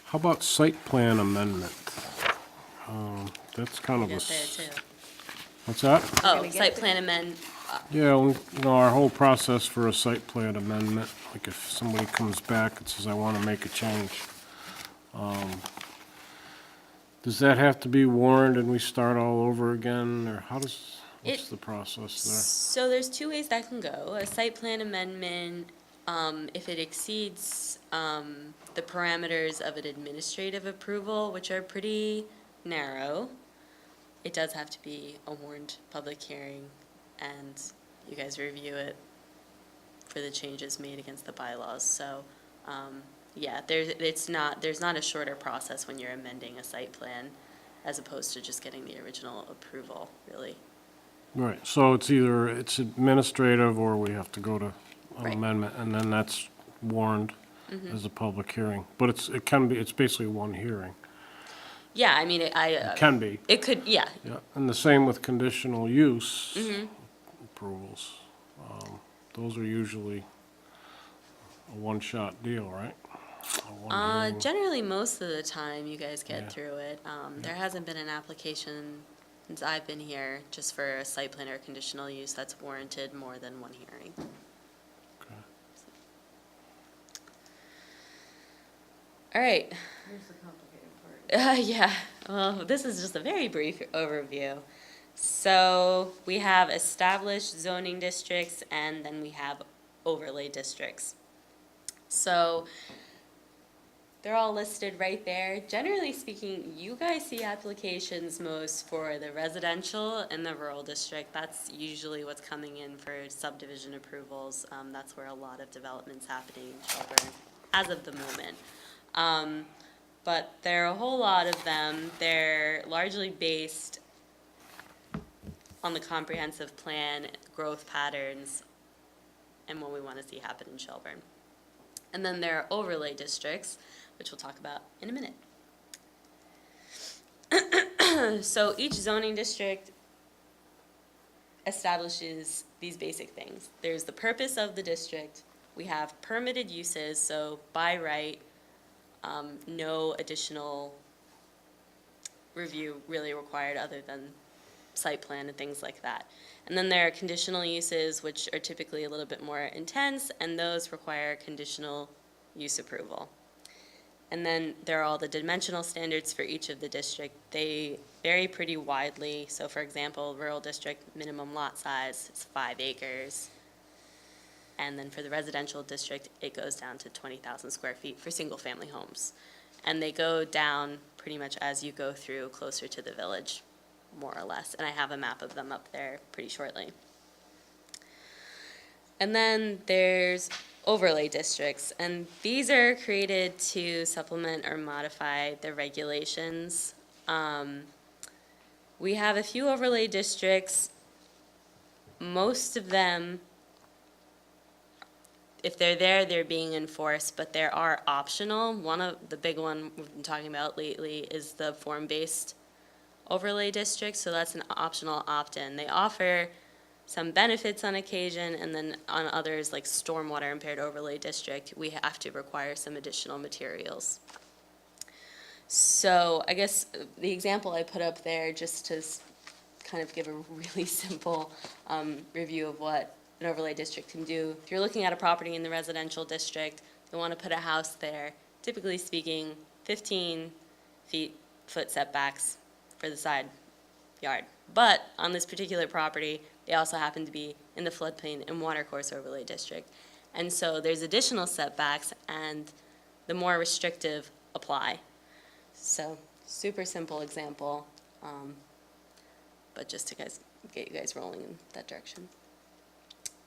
How about site plan amendment? That's kind of a, Get there too. what's that? Oh, Gonna get site there. plan amend, Yeah, our whole process for a site plan amendment, like if somebody comes back and says, I want to make a change, does that have to be warned and we start all over again, or what's It- the process so there's 2 ways that can go. A site plan amendment, if it exceeds the parameters of an administrative approval, which are pretty narrow, it does have to be a warned public hearing, and you guys review it for the changes made against the bylaws. So, yeah, there's not a shorter process when you're amending a site plan as opposed to just getting the original approval, really. there? Right, so it's either, it's administrative or we have to go to an Right. amendment, and then that's warned as a public hearing. But it's basically one hearing. Yeah, It can be. it could, yeah, Yeah, and the same with conditional use Mm-hmm. approvals. Those are usually a one-shot deal, right? A one hearing. generally, most of the time, you guys get Yeah. through it. There hasn't been an application since I've been here, just for a site plan or conditional use that's warranted more than one hearing. Okay. All right, Here's the complicated part. yeah, well, this is just a very brief overview. So, we have established zoning districts, and then we have overlay districts. So, they're all listed right there. Generally speaking, you guys see applications most for the residential and the rural district. That's usually what's coming in for subdivision approvals. That's where a lot of development's happening in Shelburne as of the moment. But there are a whole lot of them. They're largely based on the comprehensive plan, growth patterns, and what we want to see happen in Shelburne. And then there are overlay districts, which we'll talk about in a minute. So each zoning district establishes these basic things. There's the purpose of the district. We have permitted uses, so by right, no additional review really required other than site plan and things like that. And then there are conditional uses, which are typically a little bit more intense, and those require conditional use approval. And then there are all the dimensional standards for each of the district. They vary pretty widely. So for example, rural district, minimum lot size is 5 acres. And then for the residential district, it goes down to 20,000 square feet for single family homes. And they go down pretty much as you go through closer to the village, more or less. And I have a map of them up there pretty shortly. And then there's overlay districts, and these are created to supplement or modify the regulations. We have a few overlay districts. Most of them, if they're there, they're being enforced, but there are optional. One of the big one we've been talking about lately is the form-based overlay district, so that's an optional opt-in. They offer some benefits on occasion, and then on others, like stormwater impaired overlay district, we have to require some additional materials. So I guess the example I put up there, just to kind of give a really simple review of what an overlay district can do. If you're looking at a property in the residential district, you want to put a house there, typically speaking, 15 foot setbacks for the side yard. But on this particular property, they also happen to be in the floodplain and watercourse overlay district. And so there's additional setbacks, and the more restrictive apply. So super simple example, but just to get you guys rolling in that direction.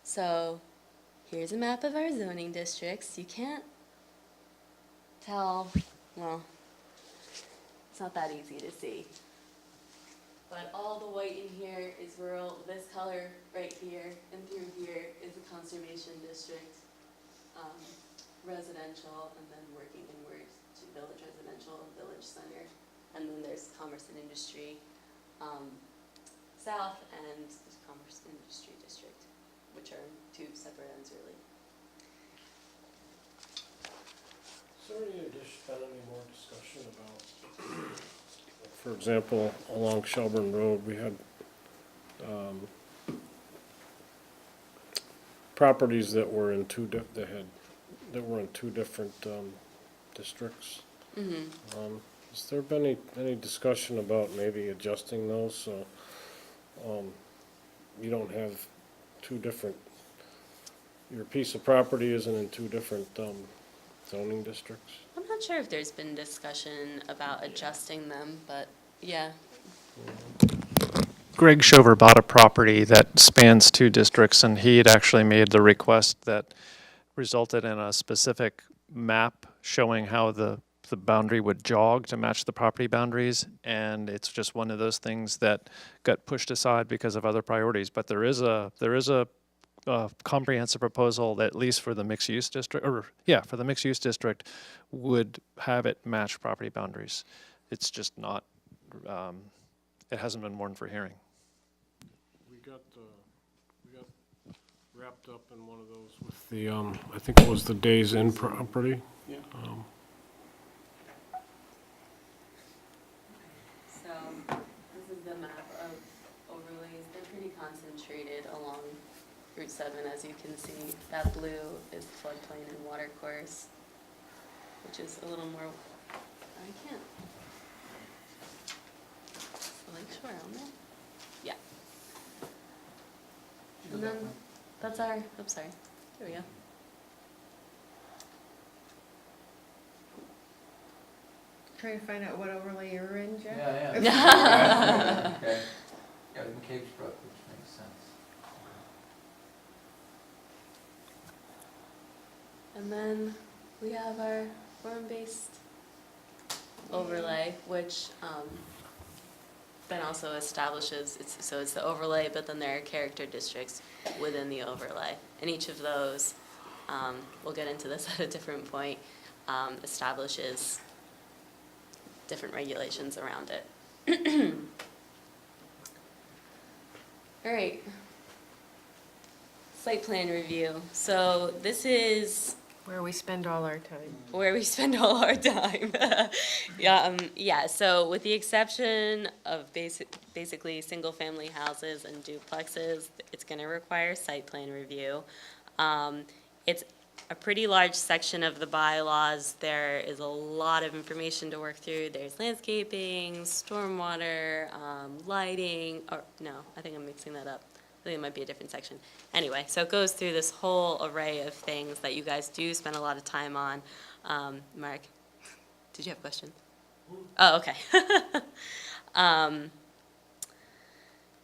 So here's a map of our zoning districts. You can't tell, well, it's not that easy to see. But all the white in here is rural. This color right here and through here is a conservation district, residential, and then working inward to village residential, village center. And then there's commerce and industry south, and there's commerce and industry district, which are two separate ends really. Is there any more discussion about, for example, along Shelburne Road, we had properties that were in two different districts. Mm-hmm. Has there been any discussion about maybe adjusting those so you don't have two different, your piece of property isn't in two different zoning districts? I'm not sure if there's been discussion about adjusting them, but yeah. Greg Shover bought a property that spans 2 districts, and he had actually made the request that resulted in a specific map showing how the boundary would jog to match the property boundaries, and it's just one of those things that got pushed aside because of other priorities. But there is a comprehensive proposal that, at least for the mixed use district, for the mixed use district, would have it match property boundaries. It's just not, it hasn't been warned for hearing. We got wrapped up in one of those with the, I think it was the Days Inn property. Yeah. So this is the map of overlays. They're pretty concentrated along Route 7, as you can see. That blue is floodplain and watercourse, which is a little more, I can't. The Lake Shore on there? Yeah. And then that's our, oops, sorry. There we go. trying to find out what overlay you're in, Jeff? Yeah, yeah. Okay. Yeah, McCabe's Brook, which makes sense. And then we have our form-based overlay, which then also establishes, so it's the overlay, but then there are character districts within the overlay. And each of those, we'll get into this at a different point, establishes different regulations around it. All right. Site plan review. So this is Where we spend all our time. where we spend all our time. Yeah, so with the exception of basically single-family houses and duplexes, it's gonna require site plan review. It's a pretty large section of the bylaws. There is a lot of information to work through. There's landscaping, stormwater, lighting, or, no, I think I'm mixing that up. I think it might be a different section. Anyway, so it goes through this whole array of things that you guys do spend a lot of time on. Mark, did you have a question? Oh, okay.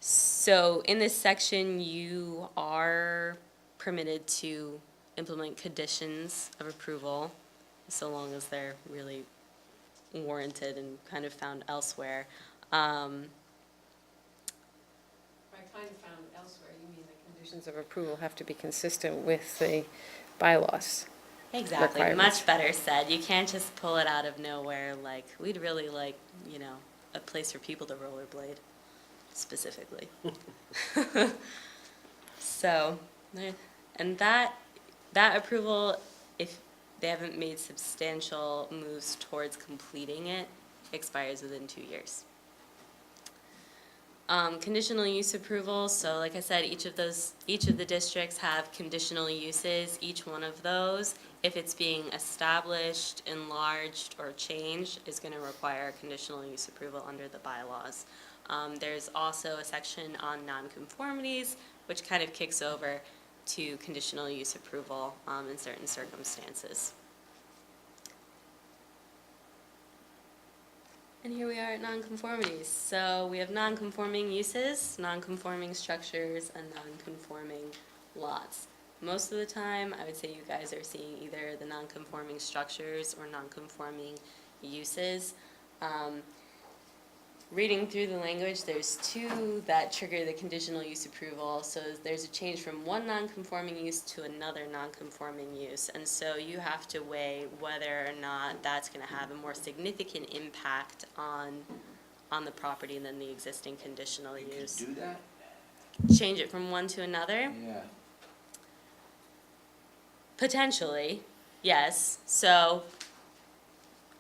So in this section, you are permitted to implement conditions of approval, so long as they're really warranted and kind of found elsewhere. By kind of found elsewhere, you mean the conditions of approval have to be consistent with the bylaws. Exactly, Requirements. much better said. You can't just pull it out of nowhere, like, we'd really like, you know, a place for people to rollerblade, specifically. So, and that approval, if they haven't made substantial moves towards completing it, expires within 2 years. Conditional use approval, so like I said, each of the districts have conditional uses. Each one of those, if it's being established, enlarged, or changed, is gonna require conditional use approval under the bylaws. There's also a section on nonconformities, which kind of kicks over to conditional use approval in certain circumstances. And here we are at nonconformities. So we have nonconforming uses, nonconforming structures, and nonconforming lots. Most of the time, I would say you guys are seeing either the nonconforming structures or nonconforming uses. Reading through the language, there's two that trigger the conditional use approval. So there's a change from one nonconforming use to another nonconforming use. And so you have to weigh whether or not that's gonna have a more significant impact on the property than the existing conditional use. Do that? Change it from one to another? Yeah. Potentially, yes. So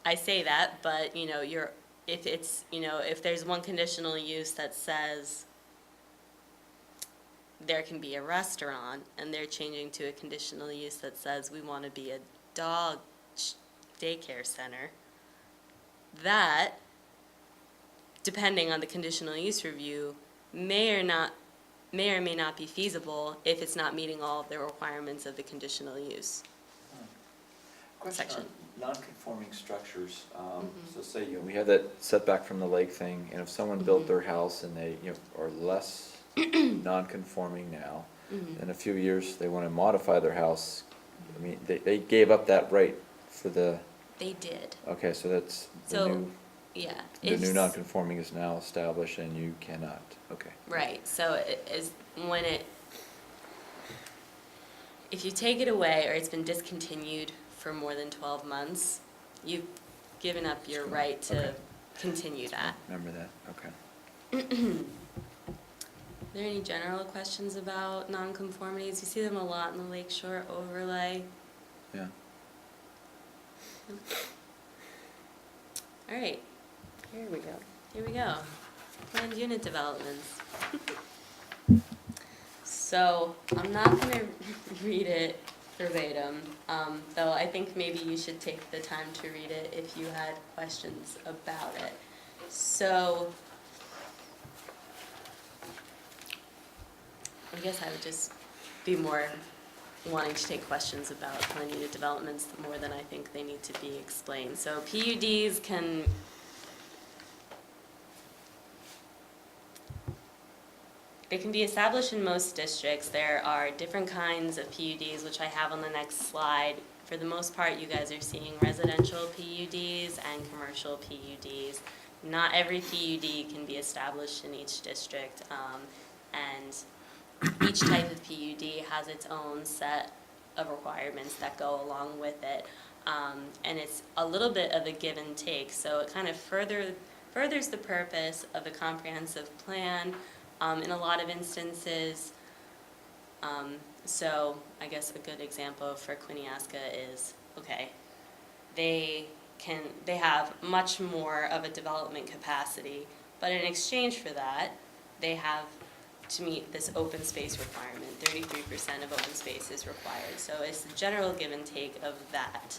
I say that, but you know, if it's, you know, if there's one conditional use that says there can be a restaurant and they're changing to a conditional use that says we want to be a dog daycare center, that, depending on the conditional use review, may or may not be feasible if it's not meeting all of the requirements of the conditional use Question section. on non-conforming structures. So say, you know, we had that setback from the lake thing, and if someone built their house and they, you know, are less non-conforming now, in a few years, they want to modify their house, I mean, they gave up that right for the, They did. okay, so that's the So, new, yeah. the new if- non-conforming is now established and you cannot, okay. Right, so it is, if you take it away or it's been discontinued for more than 12 months, you've given up your right to Okay. continue that. Remember that, okay. Are there any general questions about nonconformities? You see them a lot in the Lakeshore overlay. Yeah. All right, Here we go. here we go. Planned unit developments. So I'm not gonna read it verbatim, though I think maybe you should take the time to read it if you had questions about it. So I guess I would just be more wanting to take questions about planned unit developments more than I think they need to be explained. So PUDs they can be established in most districts. There are different kinds of PUDs, which I have on the next slide. For the most part, you guys are seeing residential PUDs and commercial PUDs. Not every PUD can be established in each district, and each type of PUD has its own set of requirements that go along with it. And it's a little bit of a give and take, so it kind of furthers the purpose of a comprehensive plan in a lot of instances. So I guess a good example for Quiniesca is, okay, they have much more of a development capacity, but in exchange for that, they have to meet this open space requirement. 33% of open space is required. So it's the general give and take of that.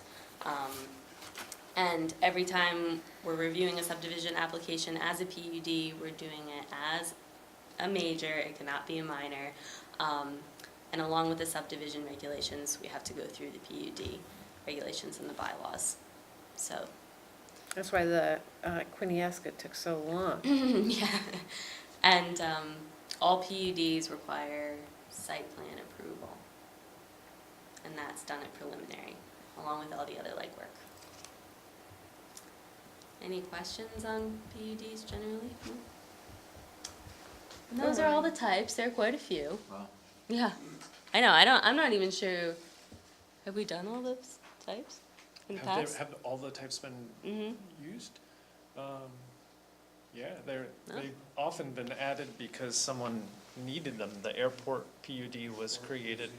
And every time we're reviewing a subdivision application as a PUD, we're doing it as a major, it cannot be a minor. And along with the subdivision regulations, we have to go through the PUD regulations and the bylaws. So, That's why the Quiniesca took so long. yeah. And all PUDs require site plan approval. And that's done at preliminary, along with all the other legwork. Any questions on PUDs generally? And those are all the types. There are quite a few. Wow. Yeah, I know. I'm not even sure. Have we done all those types in the past? Have all the types been Mm-hmm. used? Yeah, No? they've often been added because someone needed them. The airport PUD was created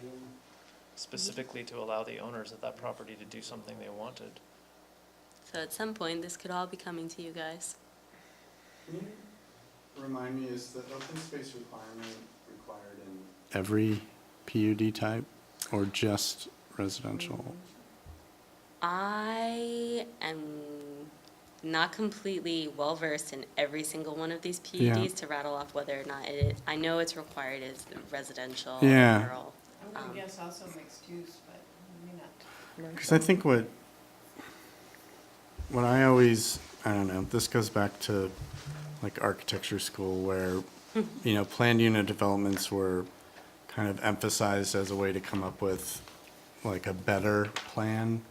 specifically to allow the owners of that property to do something they wanted. So at some point, this could all be coming to you guys. Can you remind me, is the open space requirement required in every PUD type or just residential? I am not completely well-versed in every single one of these PUDs Yeah. to rattle off whether or not it is. I know it's required as residential, Yeah. rural. I'm gonna guess also mixed use, but maybe not. Because I think what I always, I don't know, this goes back to like architecture school where, you know, planned unit developments were kind of emphasized as a way to come up with like a better plan,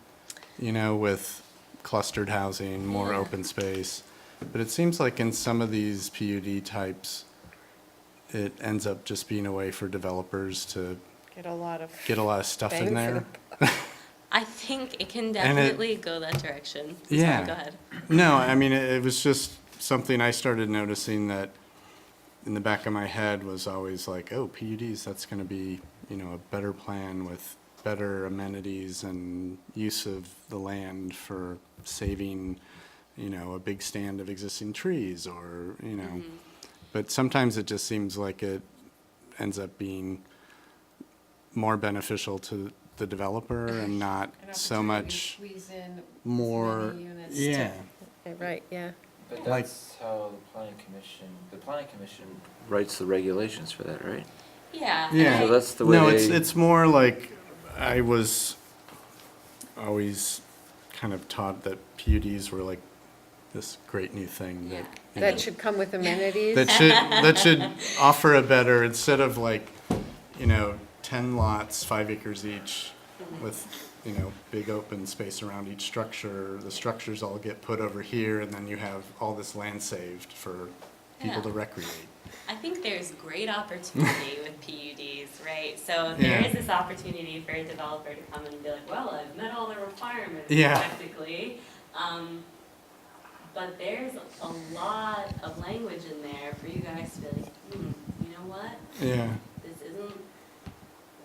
you know, with clustered housing, more Yeah. open space. But it seems like in some of these PUD types, it ends up just being a way for developers to Get a lot of. get a lot of stuff bang in for there. the I think it can And it- definitely go that direction. Sorry, Yeah. go ahead. No, I mean, it was just something I started noticing that in the back of my head was always like, oh, PUDs, that's going to be, you know, a better plan with better amenities and use of the land for saving, you know, a big stand of existing trees or, you know. But sometimes it just seems like it ends up being more beneficial to the developer and not so much Squeeze in more, many units to- yeah. Right, yeah. But Like- that's how the planning commission writes the regulations for that, right? Yeah. Yeah. So that's the way No, they. it's more like I was always kind of taught that PUDs were like this great new thing that, Yeah. you know, That should come with amenities. that should offer a better, instead of like, you know, 10 lots, 5 acres each with, you know, big open space around each structure, the structures all get put over here and then you have all this land saved for people Yeah. to recreate. I think there's great opportunity with PUDs, right? So there Yeah. is this opportunity for a developer to come in and be like, well, I've met all the requirements Yeah. technically. But there's a lot of language in there for you guys to be like, you know what? Yeah.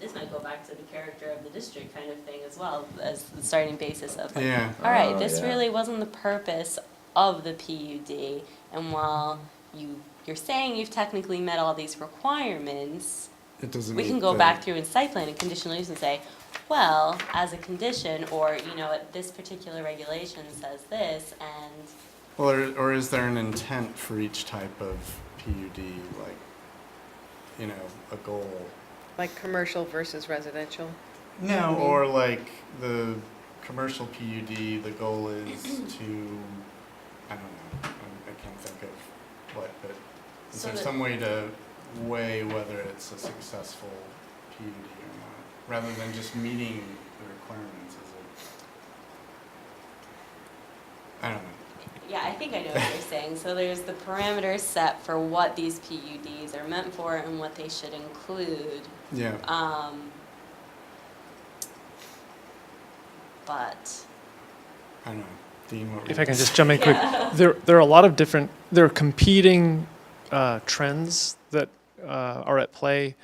This might go back to the character of the district kind of thing as well, as the starting basis of like, Yeah. all right, Oh, this yeah. really wasn't the purpose of the PUD, and while you're saying you've technically met all these requirements, It doesn't we can meet go the- back through in site plan and conditional use and say, well, as a condition, or, you know, this particular regulation says this, and, Well, or is there an intent for each type of PUD, like, you know, a goal? Like commercial versus residential. No, or like the commercial PUD, the goal is to, I don't know, I can't think of what, but is So there the- some way to weigh whether it's a successful PUD or not, rather than just meeting the requirements? Is it? I don't know. Yeah, I think I know what you're saying. So there's the parameters set for what these PUDs are meant for and what they should include. Yeah. But I don't know. Dean, what If were I can you- just jump in quick, there are a lot of different, there are competing trends that are at play.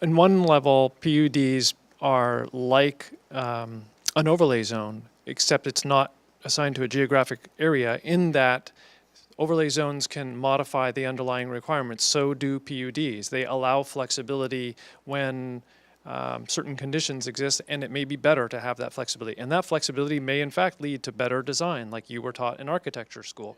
In one level, PUDs are like an overlay zone, except it's not assigned to a geographic area, in that overlay zones can modify the underlying requirements. So do PUDs. They allow flexibility when certain conditions exist, and it may be better to have that flexibility. And that flexibility may in fact lead to better design, like you were taught in architecture school.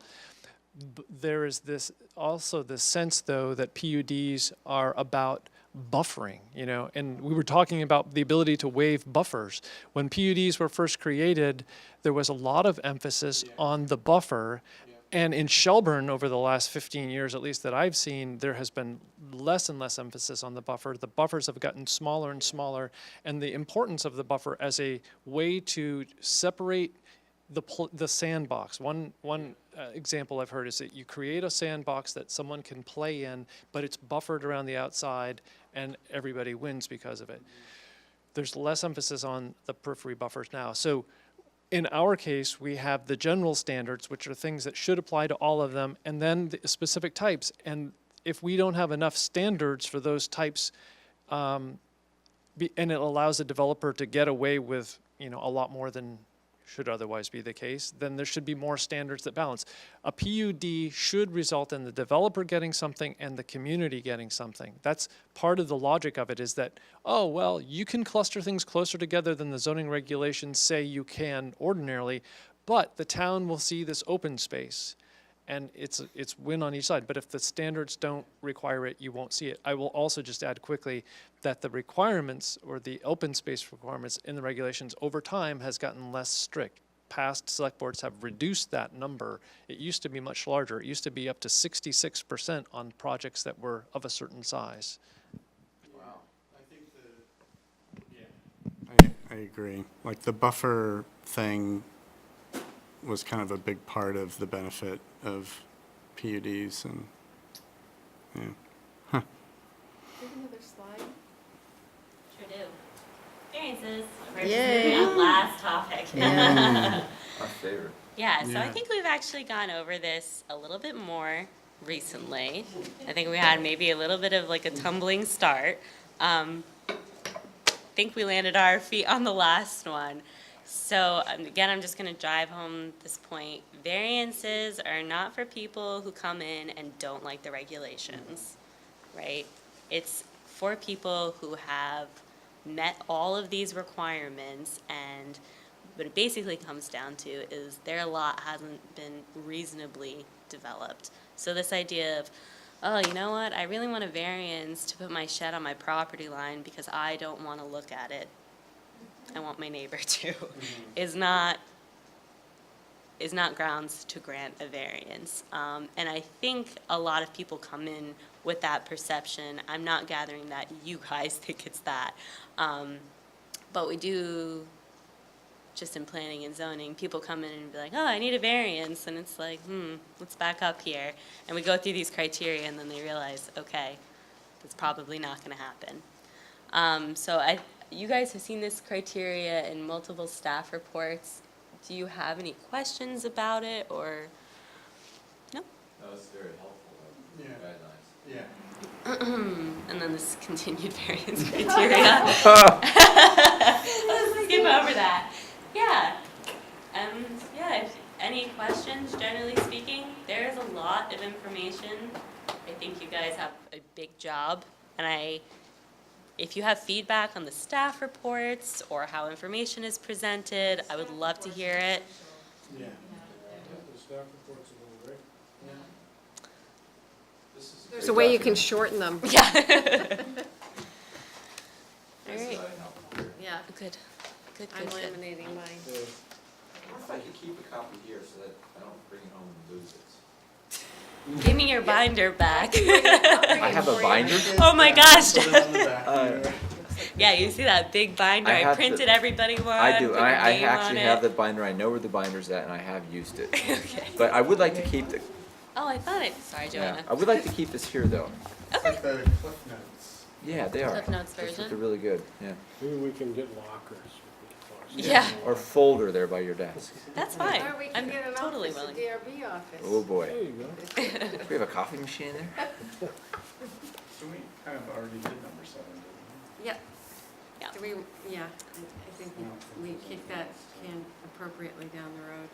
There is this also this sense, though, that PUDs are about buffering, you know, and we were talking about the ability to waive buffers. When PUDs were first created, there was a lot of emphasis on the buffer. And in Shelburne, over the last 15 years, at least that I've seen, there has been less and less emphasis on the buffer. The buffers have gotten smaller and smaller, and the importance of the buffer as a way to separate the sandbox. One example I've heard is that you create a sandbox that someone can play in, but it's buffered around the outside, and everybody wins because of it. There's less emphasis on the periphery buffers now. So in our case, we have the general standards, which are things that should apply to all of them, and then the specific types. And if we don't have enough standards for those types, and it allows a developer to get away with, you know, a lot more than should otherwise be the case, then there should be more standards that balance. A PUD should result in the developer getting something and the community getting something. That's part of the logic of it, is that, oh, well, you can cluster things closer together than the zoning regulations say you can ordinarily, but the town will see this open space, and it's win on each side. But if the standards don't require it, you won't see it. I will also just add quickly that the requirements, or the open space requirements in the regulations over time has gotten less strict. Past select boards have reduced that number. It used to be much larger. It used to be up to 66% on projects that were of a certain size. Wow. I agree. Like the buffer thing was kind of a big part of the benefit of PUDs, and yeah. Another slide? sure do. Variances. Yay. Last topic. My favorite. Yeah, so I Yeah. think we've actually gone over this a little bit more recently. I think we had maybe a little bit of like a tumbling start. I think we landed our feet on the last one. So again, I'm just gonna drive home this point. Variances are not for people who come in and don't like the regulations, right? It's for people who have met all of these requirements, and what it basically comes down to is their lot hasn't been reasonably developed. So this idea of, oh, you know what, I really want a variance to put my shed on my property line because I don't want to look at it, I want my neighbor to, is not grounds to grant a variance. And I think a lot of people come in with that perception. I'm not gathering that you guys think it's that. But we do, just in planning and zoning, people come in and be like, oh, I need a variance, and it's like, let's back up here. And we go through these criteria, and then they realize, okay, that's probably not gonna happen. So you guys have seen this criteria in multiple staff reports. Do you have any questions about it, or? No? That was very helpful, Yeah. guidelines. Yeah. And then this continued variance criteria. Let's skip over that. Yeah. Yeah, if any questions, generally speaking, there is a lot of information. I think you guys have a big job, and if you have feedback on the staff reports or how information is presented, I would love to hear it. Yeah. The staff reports are great. There's a way you can shorten them. Yeah. All This, right. good. Good, I'm good, good. laminating mine. I wonder if I could keep a copy here so that I don't bring it home and lose it. Give me your binder back. I have a binder? Oh my gosh. Put it on the back here. Yeah, you see that big binder? I I have the- printed everybody one. I do, put your I name actually on have it. the binder, I know where the binder's at, and I have used it. Okay. But I would like to keep the, Oh, I thought it. Sorry, yeah, Joanna. I would like to keep this here, though. It's like the Cliff Notes. Yeah, they are. Cliff Notes They're- version? They're really good, yeah. Maybe we can get lockers. Yeah, Or folder there by your desk. that's fine. Or we can I'm get an totally office, a willing. DRB office. Oh, boy. There you go. Do we have a coffee machine in there? So we kind of already did number 7, didn't Yep. Yeah. Do we, yeah, I think we kicked that can appropriately down the road.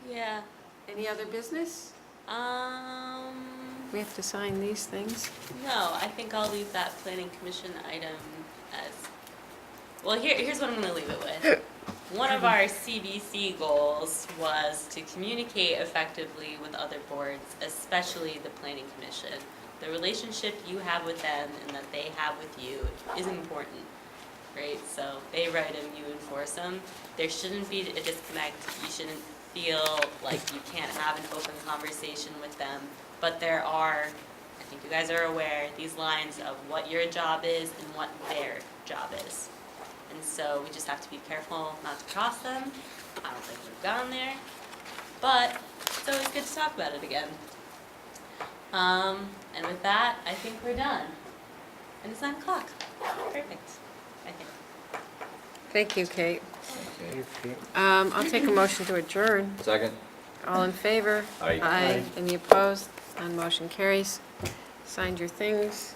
Yeah. Any other business? Um. We have to sign these things. No, I think I'll leave that planning commission item as, well, here's what I'm gonna leave it with. One of our CBC goals was to communicate effectively with other boards, especially the planning commission. The relationship you have with them and that they have with you is important, right? So they write them, you enforce them. There shouldn't be a disconnect. You shouldn't feel like you can't have an open conversation with them. But there are, I think you guys are aware, these lines of what your job is and what their job is. And so we just have to be careful not to cross them. I don't think we've gone there, but it's always good to talk about it again. And with that, I think we're done. And it's 9 o'clock. Perfect, I think. Thank you, Kate. Okay. I'll take a motion to adjourn. Second? All in favor? Aye. Aye. Any opposed? None motion carries. Signed your things.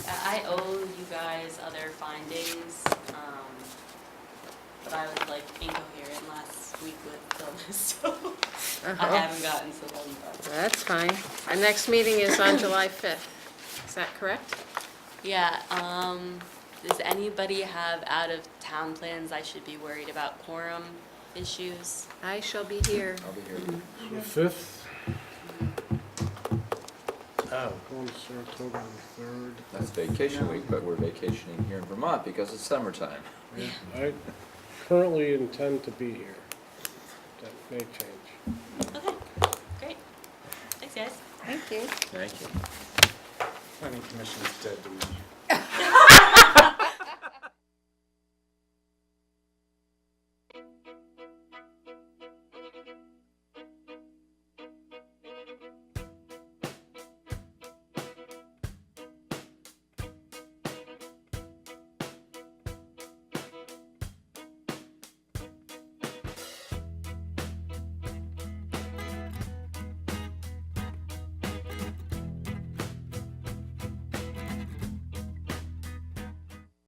I owe you guys other findings, but I was like incoherent last week with illness, so I haven't gotten to them. But That's fine. Our next meeting is on July 5th. Is that correct? yeah, does anybody have out-of-town plans? I should be worried about quorum issues. I shall be here. I'll be here. The 5th. Oh. Going to Saratoga on the 3rd. That's vacation week, but we're vacationing here in Vermont because it's summertime. Yeah, I currently intend to be here. That may change. Okay, great. Thanks, guys. Thank you. Thank you. Planning Commission's dead to me.